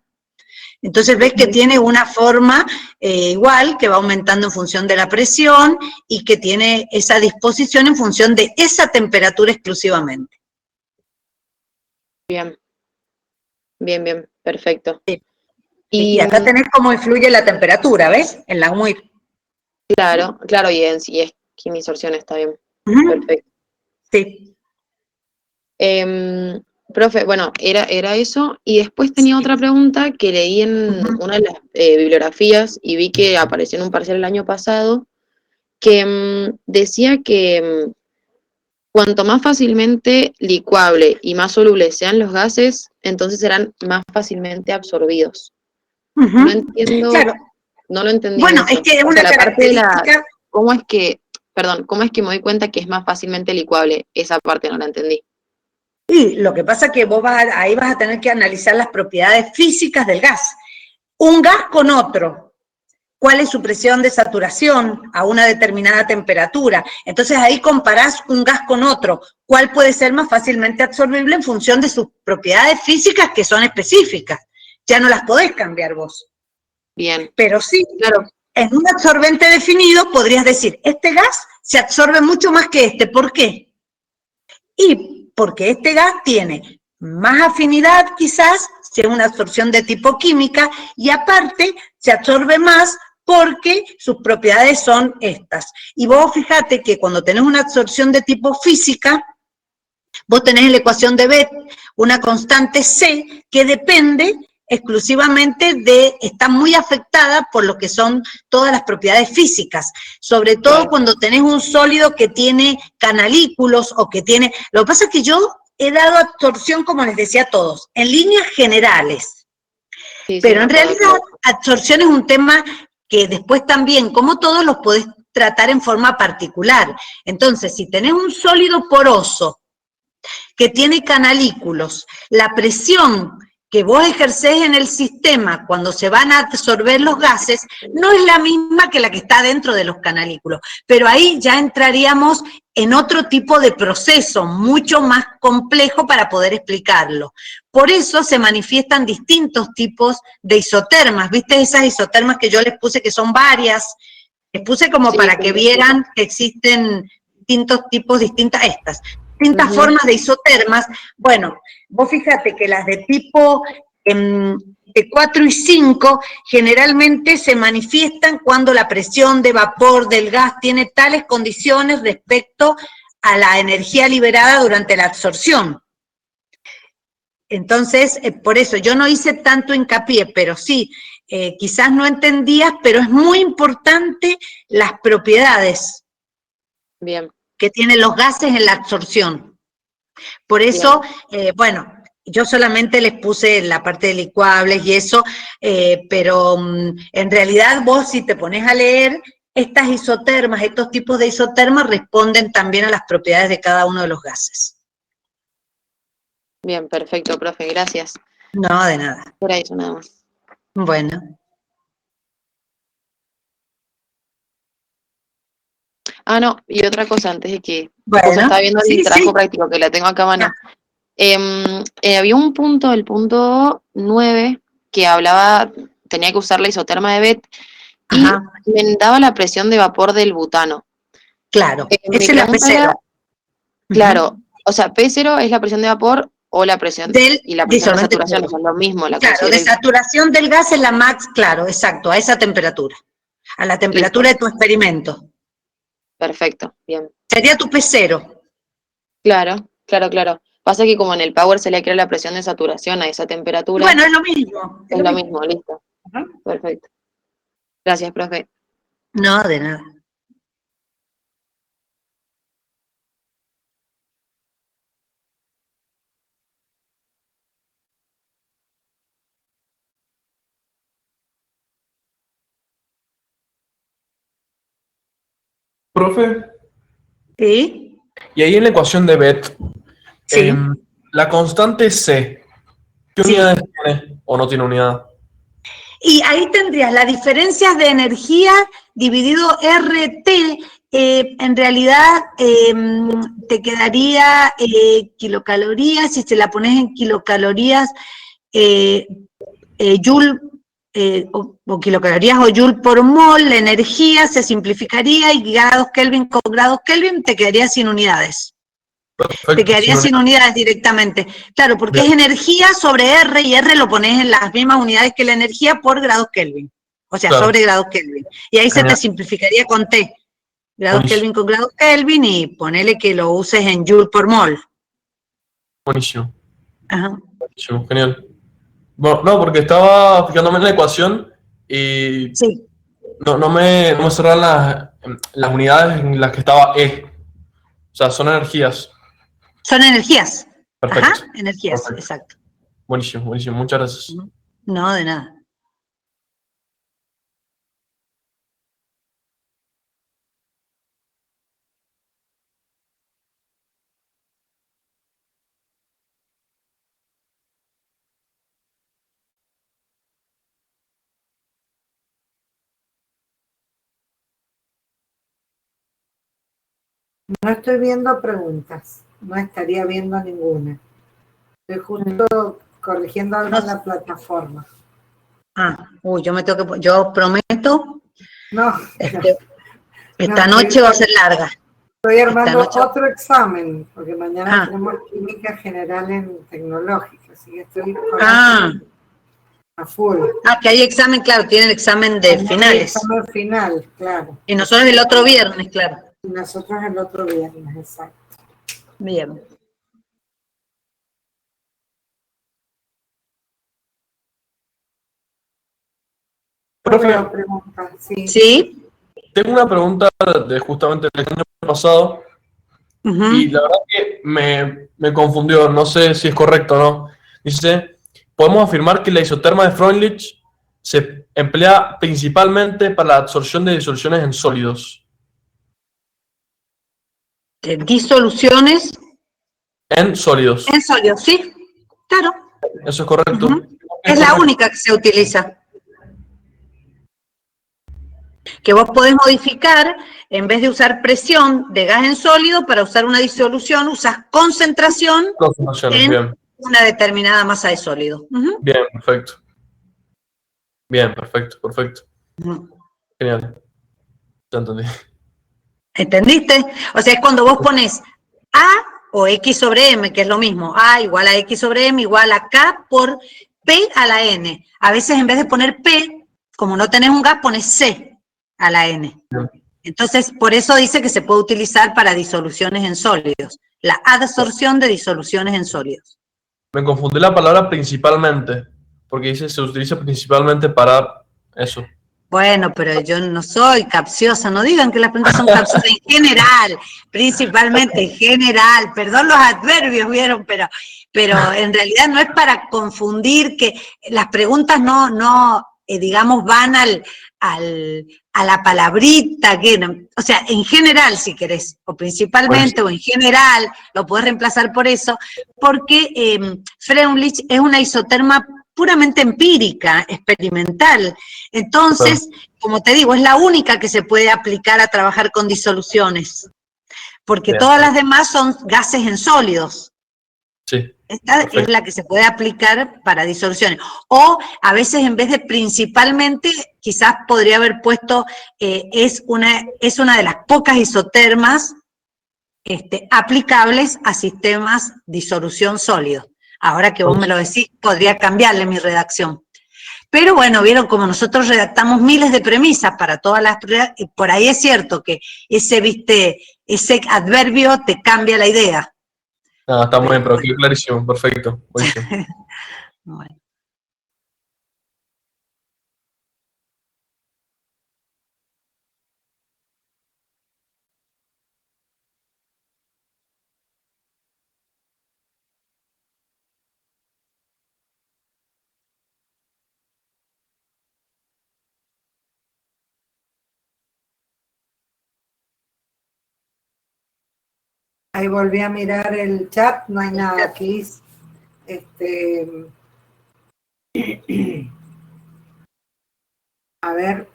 Entonces ves que tiene una forma igual, que va aumentando en función de la presión y que tiene esa disposición en función de esa temperatura exclusivamente.
Bien, perfecto.
Sí. Y acá tenés cómo influye la temperatura, ¿ves? En Langmuir.
Claro, y es quimisorción, está bien. Perfecto.
Sí.
Profe, bueno, era eso, y después tenía otra pregunta que leí en una de las bibliografías y vi que apareció en un parcial el año pasado, que decía que cuanto más fácilmente licuable y más solubles sean los gases, entonces serán más fácilmente absorbidos. No entiendo
Claro.
No lo entendí.
Bueno,
eso.
es que es
O
una
sea, la parte de
característica.
¿cómo es que me doy cuenta que es más fácilmente licuable? Esa parte no la entendí.
Y lo que pasa es que ahí vas a tener que analizar las propiedades físicas del gas. Un gas con otro, ¿cuál es su presión de saturación a una determinada temperatura? Entonces ahí comparás un gas con otro, ¿cuál puede ser más fácilmente absorbible en función de sus propiedades físicas que son específicas? Ya no las podés cambiar vos.
Bien.
Pero sí,
Claro.
en un absorbente definido podrías decir, este gas se absorbe mucho más que este, ¿por qué? Y porque este gas tiene más afinidad quizás, sea una absorción de tipo química, y aparte se absorbe más porque sus propiedades son estas. Y vos fíjate que cuando tenés una absorción de tipo física, vos tenés en la ecuación de Bethe una constante C que depende exclusivamente está muy afectada por lo que son todas las propiedades físicas, sobre todo cuando tenés un sólido que tiene canalículos o que tiene... Lo que pasa es que yo he dado absorción, como les decía a todos, en líneas generales, pero en realidad absorción es un tema que después también, como todos, los podés tratar en forma particular. Entonces, si tenés un sólido poroso que tiene canalículos, la presión que vos ejercés en el sistema cuando se van a absorber los gases no es la misma que la que está dentro de los canalículos, pero ahí ya entraríamos en otro tipo de proceso, mucho más complejo para poder explicarlo. Por eso se manifiestan distintos tipos de isotermas, ¿viste? Esas isotermas que yo les puse, que son varias, les puse como para que vieran que existen distintos tipos, distintas formas de isotermas. Bueno, vos fíjate que las de tipo de 4 y 5 generalmente se manifiestan cuando la presión de vapor del gas tiene tales condiciones respecto a la energía liberada durante la absorción. Entonces, por eso yo no hice tanto hincapié, pero sí, quizás no entendías, pero es muy importante las propiedades que tienen los gases en la absorción. Por eso, bueno, yo solamente les puse la parte de licuables y eso, pero en realidad vos si te pones a leer, estas isotermas, estos tipos de isotermas responden también a las propiedades de cada uno de los gases.
Bien, perfecto, profe, gracias.
No, de nada.
Por eso nada más.
Bueno.
Ah, no, y otra cosa antes de que...
Bueno,
o sea, estaba viendo el
sí,
trabajo
sí.
práctico que la tengo acá a mano. Había un punto, el punto 9, que hablaba, tenía que usar la isoterma de Bethe, y me daba la presión de vapor del butano.
Claro,
Mi
esa es la
pregunta
P0.
era, claro, o sea, P0 es la presión de vapor o la presión, y la presión de
disolvente
saturación,
puro.
es lo mismo. La
Claro, de saturación del gas es la max, claro, exacto, a esa temperatura. A la temperatura de tu experimento.
Perfecto, bien.
Sería tu P0.
Claro, claro, claro. Pasa que como en el power se le crea la presión de saturación a esa temperatura.
Bueno, es lo mismo.
Es lo mismo, listo. Perfecto. Gracias, profe.
No, de nada.
Profe.
¿Sí?
Y ahí en la ecuación de Bethe,
Sí.
la constante C, ¿qué unidades tiene o no tiene unidad?
Y ahí tendrías las diferencias de energía dividido RT, en realidad te quedaría kilocalorías, si se la pones en kilocalorías, joule, o kilocalorías o joule por mol, la energía se simplificaría y grados Kelvin con grados Kelvin te quedaría sin unidades.
Perfecto,
te quedaría sin unidades directamente. Claro, porque es energía sobre R y R lo pones en las mismas unidades que la energía por grados Kelvin. O sea,
Claro.
sobre grados Kelvin. Y ahí se te simplificaría con T. Grados Kelvin con grados Kelvin y ponele que lo uses en joule por mol.
Buenísimo.
Ajá.
Buenísimo, genial. Bueno, no, porque estaba fijándome en la ecuación y no me cerraban las unidades en las que estaba E. O sea, son energías.
Son energías.
Perfecto.
Ajá, energías,
Perfecto.
exacto.
Buenísimo, buenísimo. Muchas gracias.
No, de nada.
No estoy viendo preguntas, no estaría viendo ninguna. Estoy justo corrigiendo algo en la plataforma.
Yo me tengo que, yo prometo,
No,
esta
no,
noche va a ser larga.
estoy armando
noche-
otro examen, porque mañana tenemos química general en tecnológica, así que estoy con a full.
Que hay examen, claro, tienen examen de
Mañana hay
finales.
examen final, claro.
Y nosotros el otro viernes, claro.
Y nosotros el otro viernes, exacto.
Bien.
Profe,
Pregunta, sí.
¿Sí?
tengo una pregunta de justamente el año pasado y la verdad que me confundió, no sé si es correcto o no. Dice, podemos afirmar que la isoterma de Freundlich se emplea principalmente para la absorción de disoluciones en sólidos.
Disoluciones
En sólidos.
en sólidos, sí, claro.
Eso es correcto.
Es la única que se utiliza. Que vos podés modificar, en vez de usar presión de gas en sólido, para usar una disolución, usas concentración
Concentraciones,
en
bien.
una determinada masa de sólido.
Bien, perfecto. Bien, perfecto, perfecto. Genial. Ya entendí.
¿Entendiste? O sea, es cuando vos pones A o X sobre M, que es lo mismo. A igual a X sobre M igual a K por P a la N. A veces en vez de poner P, como no tenés un gas, pones C a la N. Entonces, por eso dice que se puede utilizar para disoluciones en sólidos. La adsorción de disoluciones en sólidos.
Me confundí la palabra principalmente, porque dice se utiliza principalmente para eso.
Bueno, pero yo no soy capciosa, no digan que las preguntas son capciosas en general, principalmente en general, perdón los adverbios, vieron, pero en realidad no es para confundir que las preguntas no digamos, van a la palabrita, o sea, en general si querés, o principalmente o en general, lo podés reemplazar por eso, porque Freundlich es una isoterma puramente empírica, experimental. Entonces, como te digo, es la única que se puede aplicar a trabajar con disoluciones, porque todas las demás son gases en sólidos.
Sí.
Esta es la que se puede aplicar para disoluciones. O a veces en vez de principalmente, quizás podría haber puesto, es una de las pocas isotermas aplicables a sistemas disolución sólido. Ahora que vos me lo decís, podría cambiarle mi redacción. Pero bueno, vieron como nosotros redactamos miles de premisas para todas las pruebas, y por ahí es cierto que ese adverbio te cambia la idea.
Ah, está muy bien, pero quedó clarísimo, perfecto, buenísimo.
Bueno.
Ahí volví a mirar el chat, no hay nada aquí. A ver,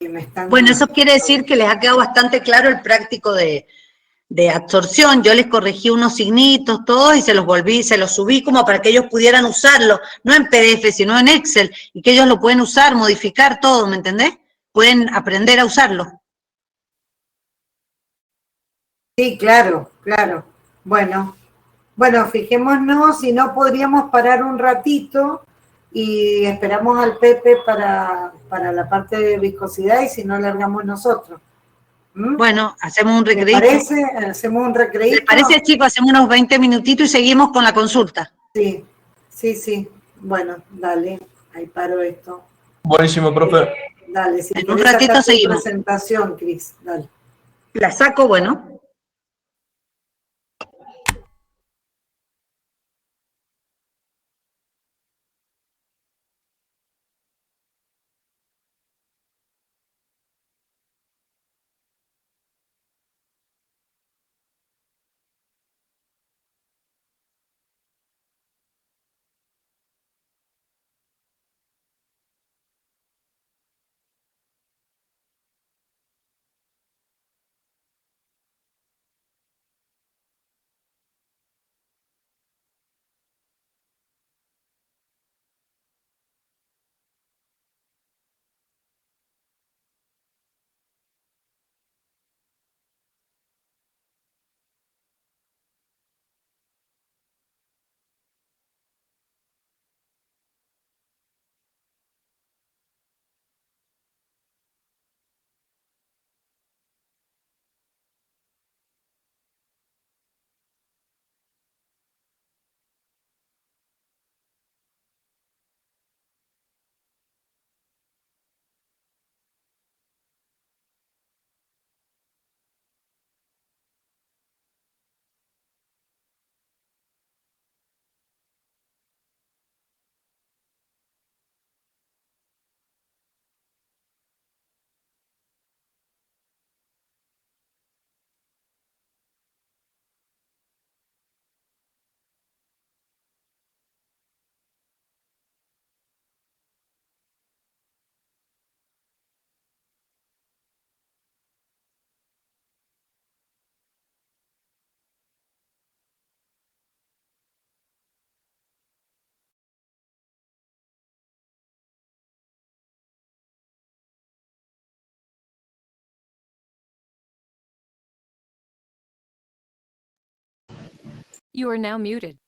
que me están...
Bueno, eso quiere decir que les ha quedado bastante claro el práctico de absorción. Yo les corregí unos signitos, todos, y se los subí como para que ellos pudieran usarlo, no en PDF, sino en Excel, y que ellos lo pueden usar, modificar todo, ¿me entendés? Pueden aprender a usarlo.
Sí, claro, claro. Bueno, fijémonos si no podríamos parar un ratito y esperamos al Pepe para la parte de viscosidad y si no largamos nosotros.
Bueno, hacemos un recreíto.
¿Les parece? ¿Hacemos un recreíto?
¿Les parece, chicos? Hacemos unos 20 minutitos y seguimos con la consulta.
Sí, sí, sí. Bueno, dale, ahí paro esto.
Buenísimo, profe.
Dale, si
en un ratito seguimos.
Presentación, Cris, dale.
La saco, bueno.
You are now muted.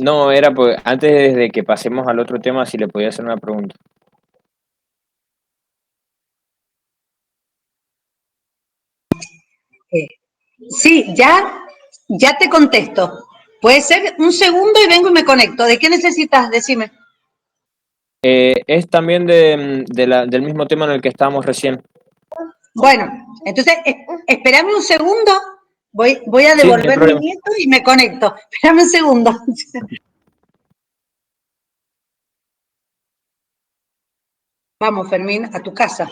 No, era pues, antes de que pasemos al otro tema, si le podía hacer una pregunta.
Sí, ya te contesto. Puede ser un segundo y vengo y me conecto. ¿De qué necesitas? Decime.
Es también del mismo tema en el que estábamos recién.
Bueno, entonces, espérame un segundo. Voy a
Sí, no hay
devolver mi
problema.
nieto y me conecto. Espérame un segundo. Vamos, Fermín, a tu casa.